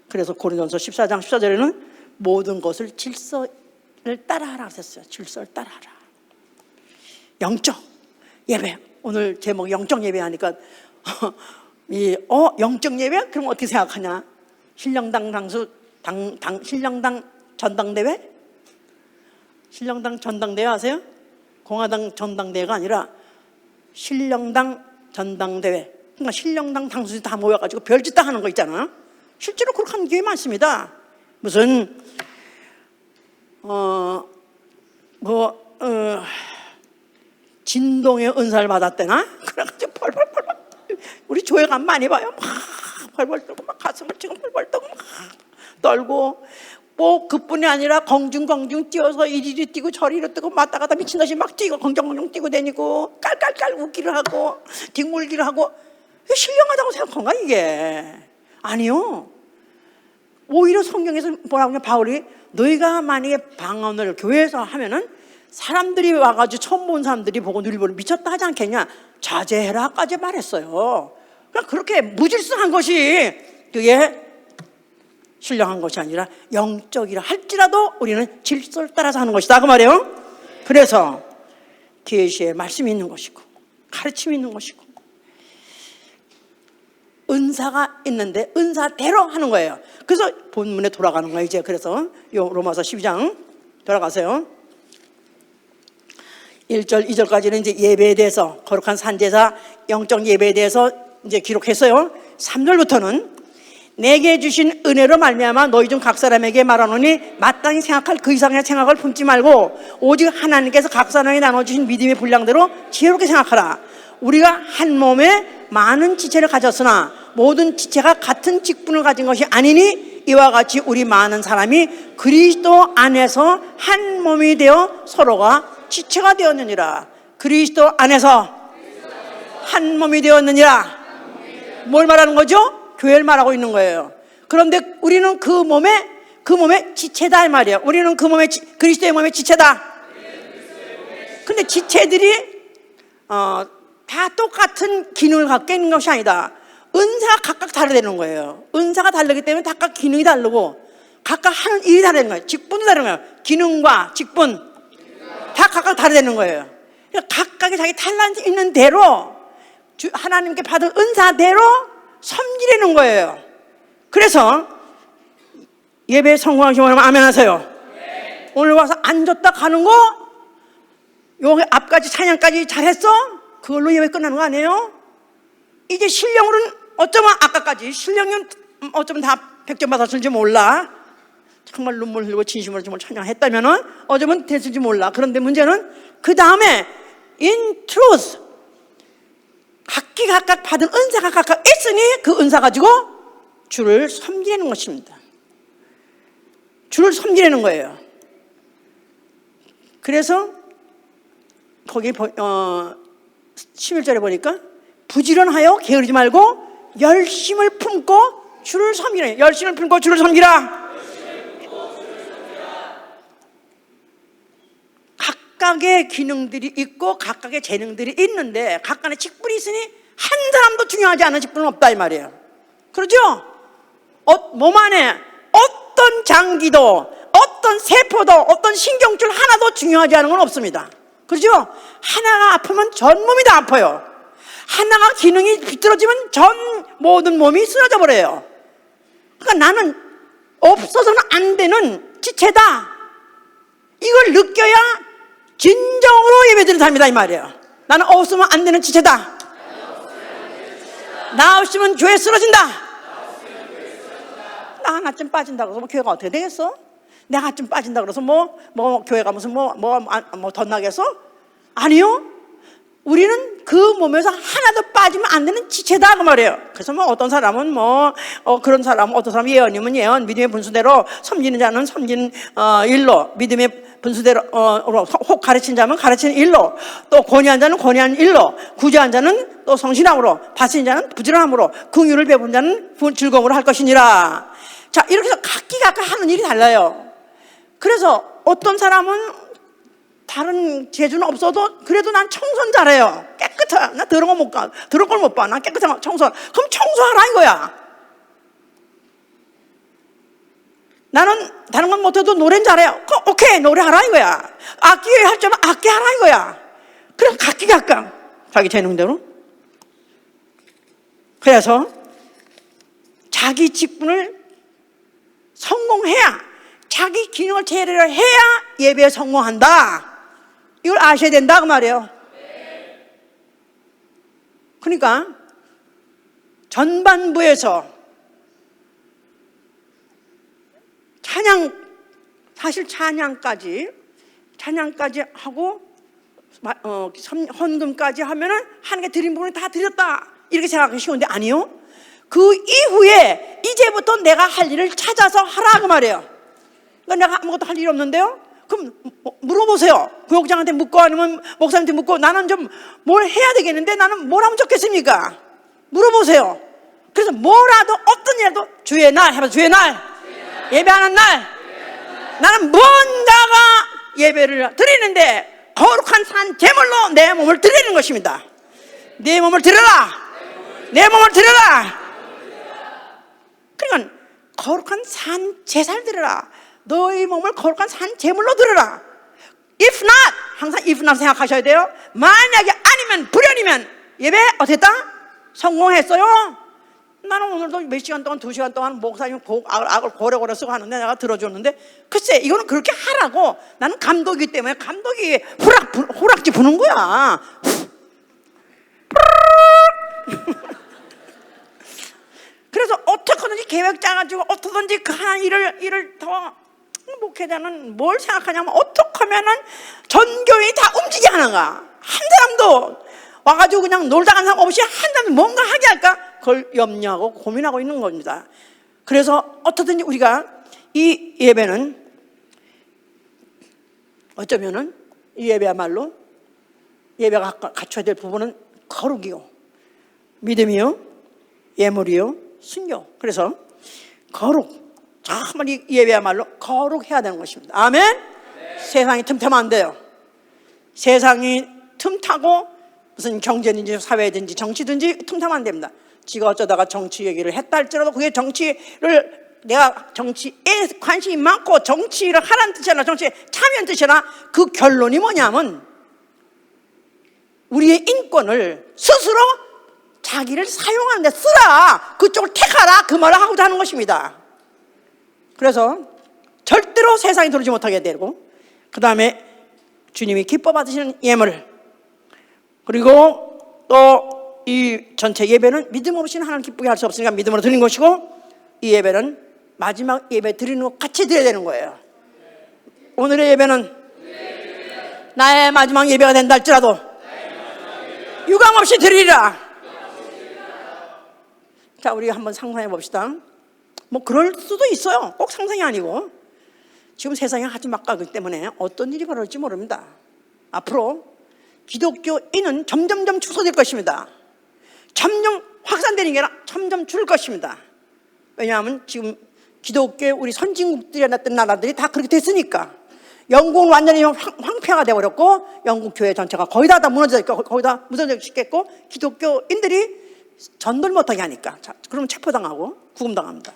S1: 그래서 고린도전서 14장 14절에는 모든 것을 질서를 따라하라 그랬어요. 질서를 따라하라. 영적 예배. 오늘 제목 영적 예배 하니까 영적 예배? 그럼 어떻게 생각하냐? 신령당 전당대회? 신령당 전당대회 아세요? 공화당 전당대회가 아니라 신령당 전당대회. 그러니까 신령당 당수들이 다 모여가지고 별짓 다 하는 거 있잖아요. 실제로 그렇게 하는 게 많습니다. 무슨 진동의 은사를 받았대나? 그래가지고 벌벌벌 우리 교회가 많이 봐요. 막 벌벌 떨고 막 가슴을 지금 벌벌 떨고 막 떨고 뭐 그뿐이 아니라 공중공중 뛰어서 이리로 뛰고 저리로 뛰고 왔다 갔다 미친듯이 막 뛰고 공중공중 뛰고 다니고 깔깔깔 웃기를 하고 뒹굴기를 하고 신령하다고 생각한가 이게? 아니요. 오히려 성경에서 뭐라고 하냐 바울이 너희가 만약에 방언을 교회에서 하면은 사람들이 와가지고 처음 본 사람들이 보고 누리보는 미쳤다 하지 않겠냐? 자제해라까지 말했어요. 그러니까 그렇게 무질서한 것이 그게 신령한 것이 아니라 영적이라 할지라도 우리는 질서를 따라서 하는 것이다 그 말이에요. 그래서 계시에 말씀이 있는 것이고 가르침이 있는 것이고 은사가 있는데 은사대로 하는 거예요. 그래서 본문에 돌아가는 거예요. 이제 그래서 로마서 12장 돌아가세요. 1절 2절까지는 이제 예배에 대해서 거룩한 산제사 영적 예배에 대해서 이제 기록했어요. 3절부터는 내게 주신 은혜로 말미암아 너희 중 각 사람에게 말하노니 마땅히 생각할 그 이상의 생각을 품지 말고 오직 하나님께서 각 사람에게 나눠주신 믿음의 분량대로 지혜롭게 생각하라. 우리가 한 몸에 많은 지체를 가졌으나 모든 지체가 같은 직분을 가진 것이 아니니 이와 같이 우리 많은 사람이 그리스도 안에서 한 몸이 되어 서로가 지체가 되었느니라. 그리스도 안에서 한 몸이 되었느니라. 뭘 말하는 거죠? 교회를 말하고 있는 거예요. 그런데 우리는 그 몸의 지체다 이 말이에요. 우리는 그 몸의 그리스도의 몸의 지체다. 근데 지체들이 다 똑같은 기능을 갖고 있는 것이 아니다. 은사가 각각 다르다는 거예요. 은사가 다르기 때문에 각각 기능이 다르고 각각 하는 일이 다르는 거예요. 직분도 다른 거예요. 기능과 직분 다 각각 다르다는 거예요. 각각의 자기 탤런트 있는 대로 하나님께 받은 은사대로 섬기려는 거예요. 그래서 예배에 성공하시기 원하면 아멘 하세요. 네. 오늘 와서 앉았다 가는 거 여기 앞까지 찬양까지 잘했어? 그걸로 예배 끝나는 거 아니에요? 이제 신령으로는 어쩌면 아까까지 신령은 어쩌면 다 100점 받았을지 몰라. 정말 눈물 흘리고 진심으로 정말 찬양했다면은 어쩌면 됐을지 몰라. 그런데 문제는 그 다음에 in truth 각기 각각 받은 은사가 각각 있으니 그 은사 가지고 주를 섬기려는 것입니다. 주를 섬기려는 거예요. 그래서 거기 11절에 보니까 부지런하여 게으르지 말고 열심을 품고 주를 섬기라. 열심을 품고 주를 섬기라. 각각의 기능들이 있고 각각의 재능들이 있는데 각각의 직분이 있으니 한 사람도 중요하지 않은 직분은 없다 이 말이에요. 그렇죠? 몸 안에 어떤 장기도 어떤 세포도 어떤 신경줄 하나도 중요하지 않은 건 없습니다. 그렇죠? 하나가 아프면 전 몸이 다 아파요. 하나가 기능이 비뚤어지면 전 모든 몸이 쓰러져 버려요. 그러니까 나는 없어서는 안 되는 지체다. 이걸 느껴야 진정으로 예배드리는 사람이다 이 말이에요. 나는 없으면 안 되는 지체다. 나 없으면 교회 쓰러진다. 나 하나쯤 빠진다 그래서 뭐 교회가 어떻게 되겠어? 내가 좀 빠진다 그래서 뭐 교회가 무슨 더 나겠어? 아니요. 우리는 그 몸에서 하나도 빠지면 안 되는 지체다 그 말이에요. 그래서 어떤 사람은 그런 사람, 어떤 사람 예언이면 예언, 믿음의 분수대로 섬기는 자는 섬기는 일로, 믿음의 분수대로 혹 가르친 자면 가르치는 일로, 또 권위한 자는 권위한 일로, 구제한 자는 또 성실함으로, 다스린 자는 부지런함으로, 긍휼을 베푼 자는 즐거움으로 할 것이니라. 자, 이렇게 해서 각기 각각 하는 일이 달라요. 그래서 어떤 사람은 다른 재주는 없어도 그래도 난 청소는 잘해요. 깨끗해. 나 더러운 거 못 가. 더러운 걸 못 봐. 난 깨끗한 청소. 그럼 청소하라 이거야. 나는 다른 건 못해도 노래는 잘해요. 오케이, 노래하라 이거야. 악기 할 줄 알면 악기 하라 이거야. 그래서 각기각각 자기 재능대로. 그래서 자기 직분을 성공해야, 자기 기능을 제대로 해야 예배에 성공한다. 이걸 아셔야 된다 그 말이에요. 그러니까 전반부에서 사실 찬양까지 하고 헌금까지 하면은 하나님께 드린 부분이 다 드렸다 이렇게 생각하기 쉬운데 아니요. 그 이후에 이제부터 내가 할 일을 찾아서 하라 그 말이에요. 그러니까 내가 아무것도 할 일이 없는데요. 그럼 물어보세요. 구역장한테 묻고 아니면 목사님한테 묻고 나는 좀 뭘 해야 되겠는데 나는 뭘 하면 좋겠습니까? 물어보세요. 그래서 뭐라도 어떤 일도 주의 날 해봐. 주의 날 예배하는 날 나는 뭔가가 예배를 드리는데 거룩한 산 제물로 내 몸을 드리는 것입니다. 내 몸을 드려라. 내 몸을 드려라. 그러니까 거룩한 산 제사를 드려라. 너희 몸을 거룩한 산 제물로 드려라. If not, 항상 if not 생각하셔야 돼요. 만약에 아니면 불연이면 예배 어땠다? 성공했어요? 나는 오늘도 몇 시간 동안 2시간 동안 목사님 악을 고래고래 쓰고 하는데 내가 들어줬는데 글쎄 이거는 그렇게 하라고. 나는 감독이기 때문에 감독이 호락지 부는 거야. 그래서 어떻게든지 계획 짜가지고 어떻게든지 그 하나 일을 더 목회자는 뭘 생각하냐면 어떻게 하면은 전교인이 다 움직이게 하는가. 한 사람도 와가지고 그냥 놀다 간 사람 없이 한 사람도 뭔가 하게 할까 그걸 염려하고 고민하고 있는 겁니다. 그래서 어떻게든지 우리가 이 예배는 어쩌면은 이 예배야말로 예배가 갖춰야 될 부분은 거룩이요, 믿음이요, 예물이요, 순교. 그래서 거룩, 정말 이 예배야말로 거룩해야 되는 것입니다. 아멘? 네. 세상이 틈타면 안 돼요. 세상이 틈타고 무슨 경제든지 사회든지 정치든지 틈타면 안 됩니다. 지가 어쩌다가 정치 얘기를 했다 할지라도 그게 정치를 내가 정치에 관심이 많고 정치를 하라는 뜻이나 정치에 참여하는 뜻이나 그 결론이 뭐냐면 우리의 인권을 스스로 자기를 사용하는 데 쓰라. 그쪽을 택하라. 그 말을 하고자 하는 것입니다. 그래서 절대로 세상에 들어오지 못하게 되고 그 다음에 주님이 기뻐 받으시는 예물 그리고 또 이 전체 예배는 믿음 없이는 하나님 기쁘게 할 수 없으니까 믿음으로 드리는 것이고 이 예배는 마지막 예배 드리는 것 같이 드려야 되는 거예요. 오늘의 예배는 나의 마지막 예배가 된다 할지라도 유감없이 드리리라. 자, 우리 한번 상상해 봅시다. 뭐 그럴 수도 있어요. 꼭 상상이 아니고 지금 세상이 아주 막가기 때문에 어떤 일이 벌어질지 모릅니다. 앞으로 기독교인은 점점점 축소될 것입니다. 점점 확산되는 게 아니라 점점 줄 것입니다. 왜냐하면 지금 기독교의 우리 선진국들이나 어떤 나라들이 다 그렇게 됐으니까. 영국은 완전히 황폐화가 되어버렸고 영국 교회 전체가 거의 다 무너져 있고 거의 다 무너졌겠고 기독교인들이 전도를 못하게 하니까 자, 그러면 체포당하고 구금당합니다.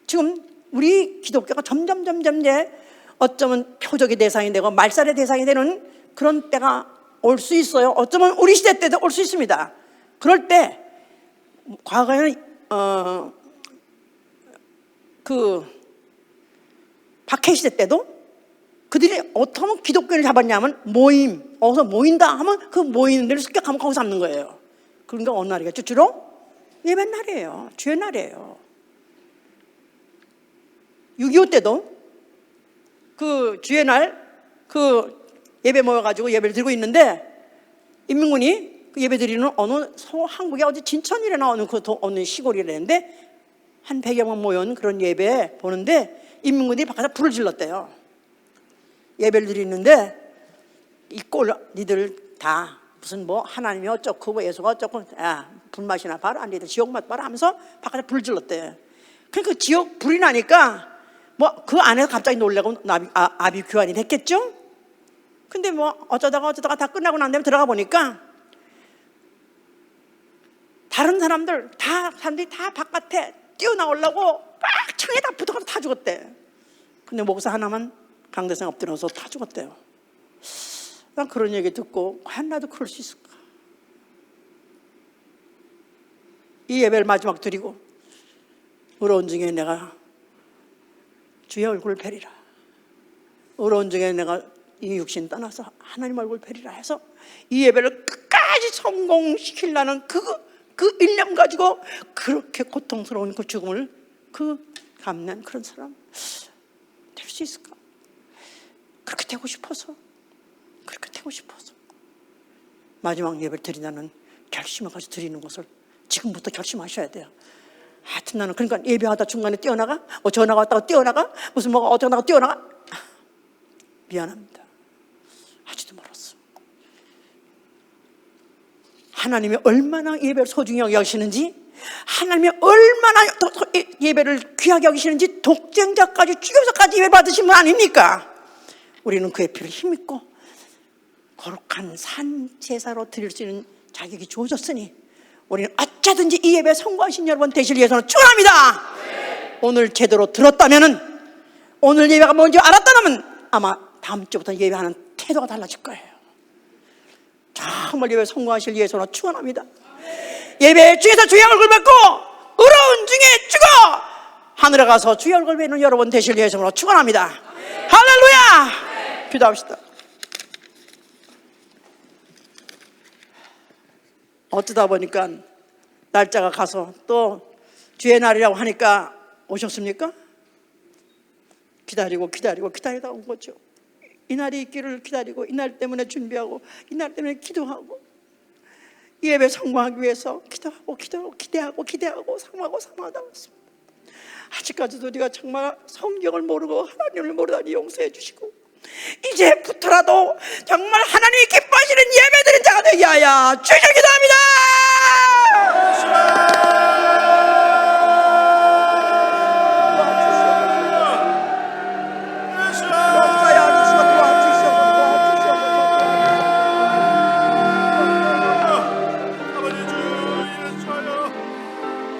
S1: 지금 우리 기독교가 점점 이제 어쩌면 표적의 대상이 되고 말살의 대상이 되는 그런 때가 올 수 있어요. 어쩌면 우리 시대 때도 올 수 있습니다. 그럴 때 과거에는 그 박해 시대 때도 그들이 어떻게 하면 기독교를 잡았냐면 어디서 모인다 하면 그 모이는 데를 습격하면 거기서 잡는 거예요. 그러니까 어느 날이겠죠? 주로 예배 날이에요. 주의 날이에요. 6.25 때도 그 주의 날 그 예배 모여가지고 예배를 드리고 있는데 인민군이 그 예배 드리는 어느 한국의 어디 진천이라나 어느 시골이라는데 한 100여 명 모여온 그런 예배 보는데 인민군들이 바깥에 불을 질렀대요. 예배를 드리는데 이 꼴 니들 다 무슨 뭐 하나님이 어쩌고 뭐 예수가 어쩌고 불맛이나 봐라 니들 지옥맛 봐라 하면서 바깥에 불을 질렀대. 그러니까 지옥 불이 나니까 뭐 그 안에서 갑자기 놀라고 아비 교환이 됐겠죠. 근데 뭐 어쩌다가 다 끝나고 난 다음에 들어가 보니까 다른 사람들이 다 바깥에 뛰어나오려고 막 창에 다 붙어가서 다 죽었대. 근데 목사 하나만 강대상에 엎드려서 다 죽었대요. 난 그런 얘기 듣고 과연 나도 그럴 수 있을까? 이 예배를 마지막 드리고 어려운 중에 내가 주의 얼굴을 뵈리라, 어려운 중에 내가 이 육신 떠나서 하나님 얼굴 뵈리라 해서 이 예배를 끝까지 성공시키려는 그 일념 가지고 그렇게 고통스러운 그 죽음을 감내한 그런 사람 될 수 있을까? 그렇게 되고 싶어서 마지막 예배를 드린다는 결심을 가지고 드리는 것을 지금부터 결심하셔야 돼요. 하여튼 나는 그러니까 예배하다 중간에 뛰어나가, 전화가 왔다가 뛰어나가, 무슨 뭐가 어쩌고 나가 뛰어나가, 미안합니다. 아직도 멀었어. 하나님이 얼마나 예배를 소중히 여기시는지, 하나님이 얼마나 예배를 귀하게 여기시는지 독생자까지 죽여서까지 예배 받으신 분 아닙니까? 우리는 그의 피를 힘입고 거룩한 산 제사로 드릴 수 있는 자격이 주어졌으니 우리는 어쩌든지 이 예배에 성공하신 여러분 되실 위해서는 축원합니다. 네. 오늘 제대로 들었다면은, 오늘 예배가 뭔지 알았다면 아마 다음 주부터 예배하는 태도가 달라질 거예요. 정말 예배 성공하실 위해서는 축원합니다. 네. 예배 중에서 주의 얼굴 뵙고 어려운 중에 죽어 하늘에 가서 주의 얼굴 뵙는 여러분 되실 위해서는 축원합니다. 네. 할렐루야. 네. 기도합시다. 어쩌다 보니까 날짜가 가서 또 주의 날이라고 하니까 오셨습니까? 기다리다 온 거죠. 이 날이 있기를 기다리고, 이 날 때문에 준비하고, 이 날 때문에 기도하고, 이 예배 성공하기 위해서 기대하고 사모하다 왔습니다. 아직까지도 우리가 정말 성경을 모르고 하나님을 모르다니 용서해 주시고, 이제부터라도 정말 하나님이 기뻐하시는 예배드린 자가 되게 하여 주시길 기도합니다.
S2: 아버지 주 예수여,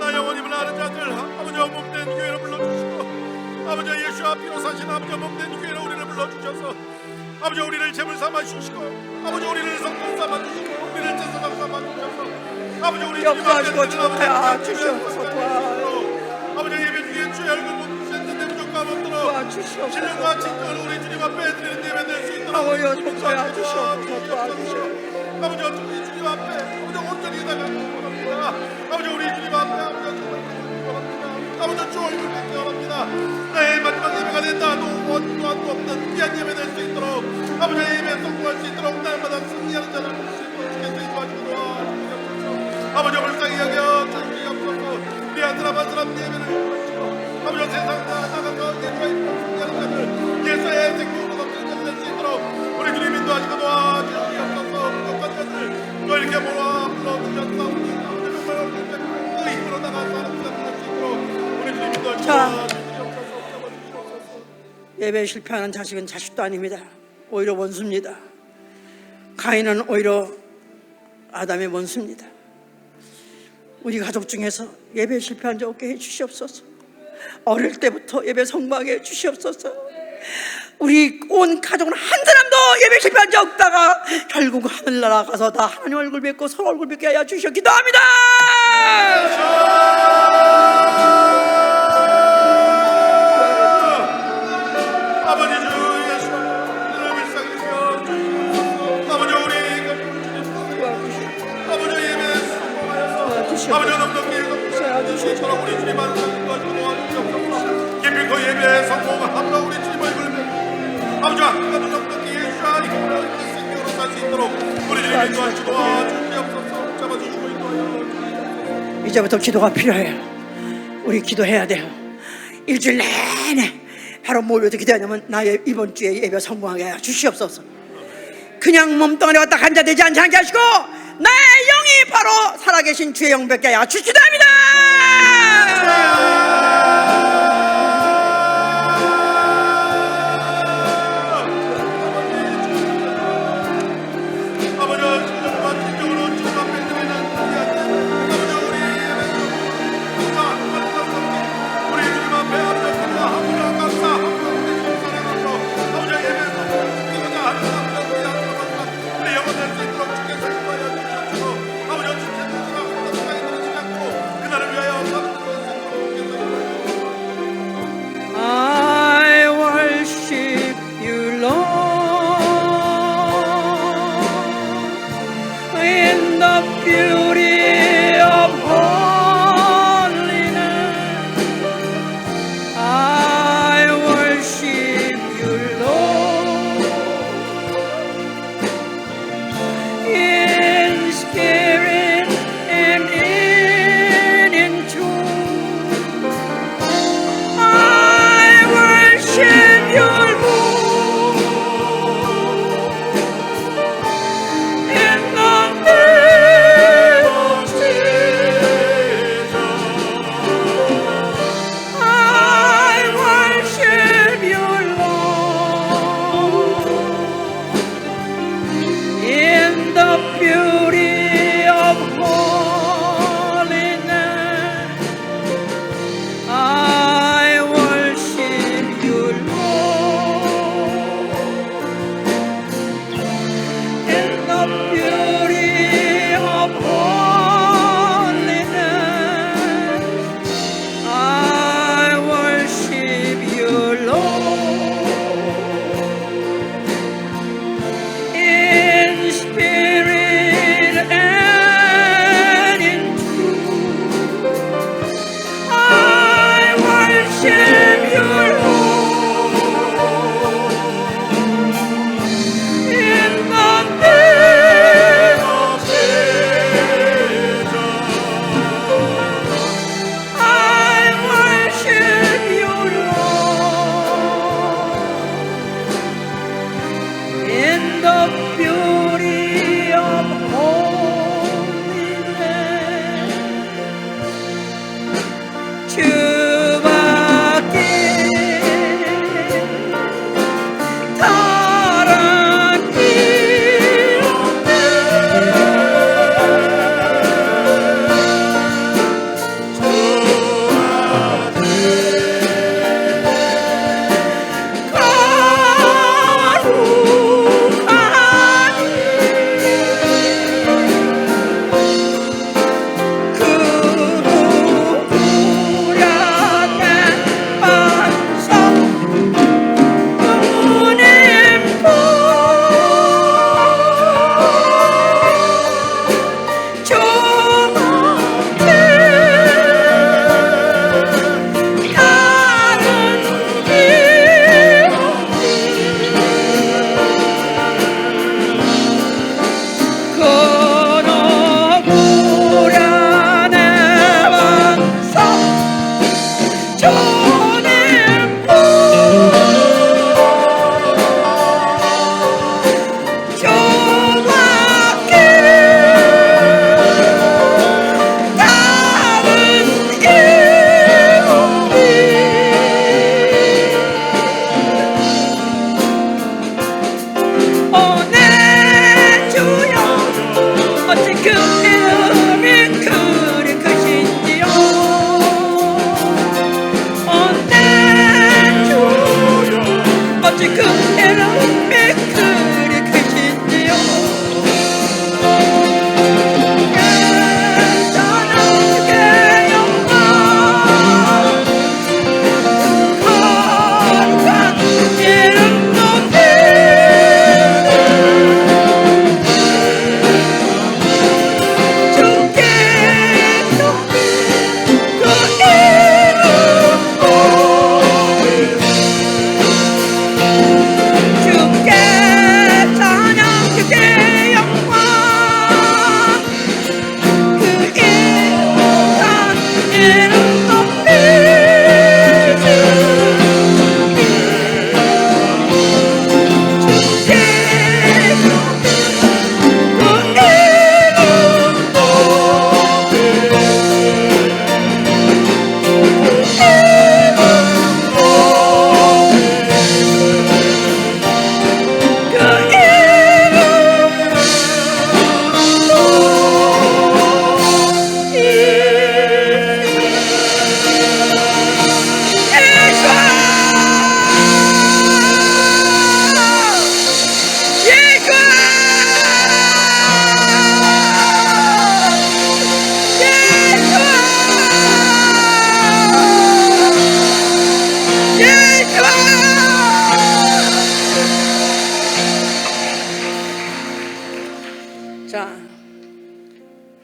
S2: 나 영원히 아는 자들 아버지와 몸된 교회로 불러주시고, 아버지 예수와 피로 사신 아버지와 몸된 교회로 우리를 불러주셔서 아버지 우리를 제물 삼아 주시고, 아버지 우리를 성전 삼아 주시고, 우리를 제사장 삼아 주셔서 아버지 우리 주님 앞에 드리는 주시옵소서. 아버지 예배 중에 주의 얼굴 못 보셨는데 부족함 없도록 신령과 진정을 우리 주님 앞에 드리는 예배 될 수 있도록 아버지 어쩌면 주님 앞에 아버지 온전히 나가기 원합니다. 아버지 우리 주님 앞에 아버지 원합니다. 아버지 주 얼굴 뵙기 원합니다. 나의 마지막 예배가 된다. 또한 없는 귀한 예배 될 수 있도록 아버지 예배 성공할 수 있도록 날마다 승리하는 자를 볼 수 있도록 주께서 인도하시고 도와주시옵소서. 아버지 불쌍히 여겨 주시옵소서. 우리 한 사람 예배를 주시고 아버지 세상 나가서 예배가 있고 승리하는 자들 예수의 생명으로 넘치는 자들 될 수 있도록 우리 주님 인도하시고 도와주시옵소서. 부족한 자들 또 이렇게 모아 불러주셨사 아버지 정말 그 힘으로 나가서 하는 자들 될 수 있도록 우리 주님 인도하시고 도와주시옵소서.
S1: 예배에 실패하는 자식은 자식도 아닙니다. 오히려 원수입니다. 가인은 오히려 아담의 원수입니다. 우리 가족 중에서 예배에 실패한 자 없게 해주시옵소서. 어릴 때부터 예배 성공하게 해주시옵소서. 우리 온 가족은 한 사람도 예배 실패한 자 없다가 결국 하늘나라 가서 다 하나님 얼굴 뵙고 서로 얼굴 뵙게 하여 주시옵소서. 기도합니다.
S2: 아버지 주 예수 너를 불쌍히 주시옵소서. 아버지 우리 아버지 예배 성공하여서 아버지 넘넘게 해주시도록 우리 주님 말씀 가지고 도와주시옵소서. 깊이 그 예배 성공하므로 우리 주님 얼굴을 뵙고 아버지 아까도 넘넘게 예수와 이름으로 생명으로 살 수 있도록 우리 주님 인도하시고 도와주시옵소서. 잡아주시고 인도하여 주시옵소서.
S1: 이제부터 기도가 필요해요. 우리 기도해야 돼요. 일주일 내내 바로 뭘로도 기도하냐면 나의 이번 주에 예배 성공하게 하여 주시옵소서. 그냥 몸뚱아리 왔다 간자되지 않게 하시고 나의 영이 바로 살아계신 주의 영 뵙게 하여 주시옵소서.
S3: beauty of holiness. I worship you, Lord, in spirit and in truth. I worship you, Lord, in the name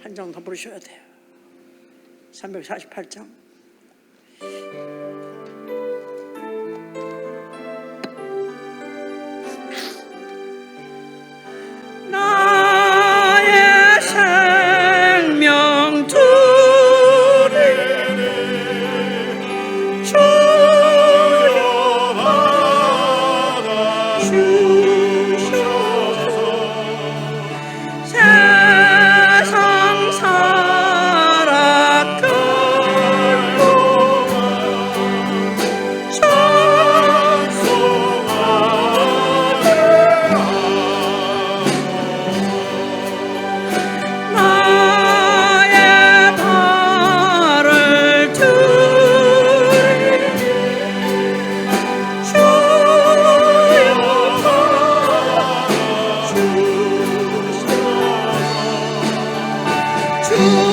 S1: 한 장 더 부르셔야 돼요. 348장.
S3: 나의 생명 두리니 주여 받아주셔서 세상 살아가고 나의 발을 들이니 주여 받아주소서.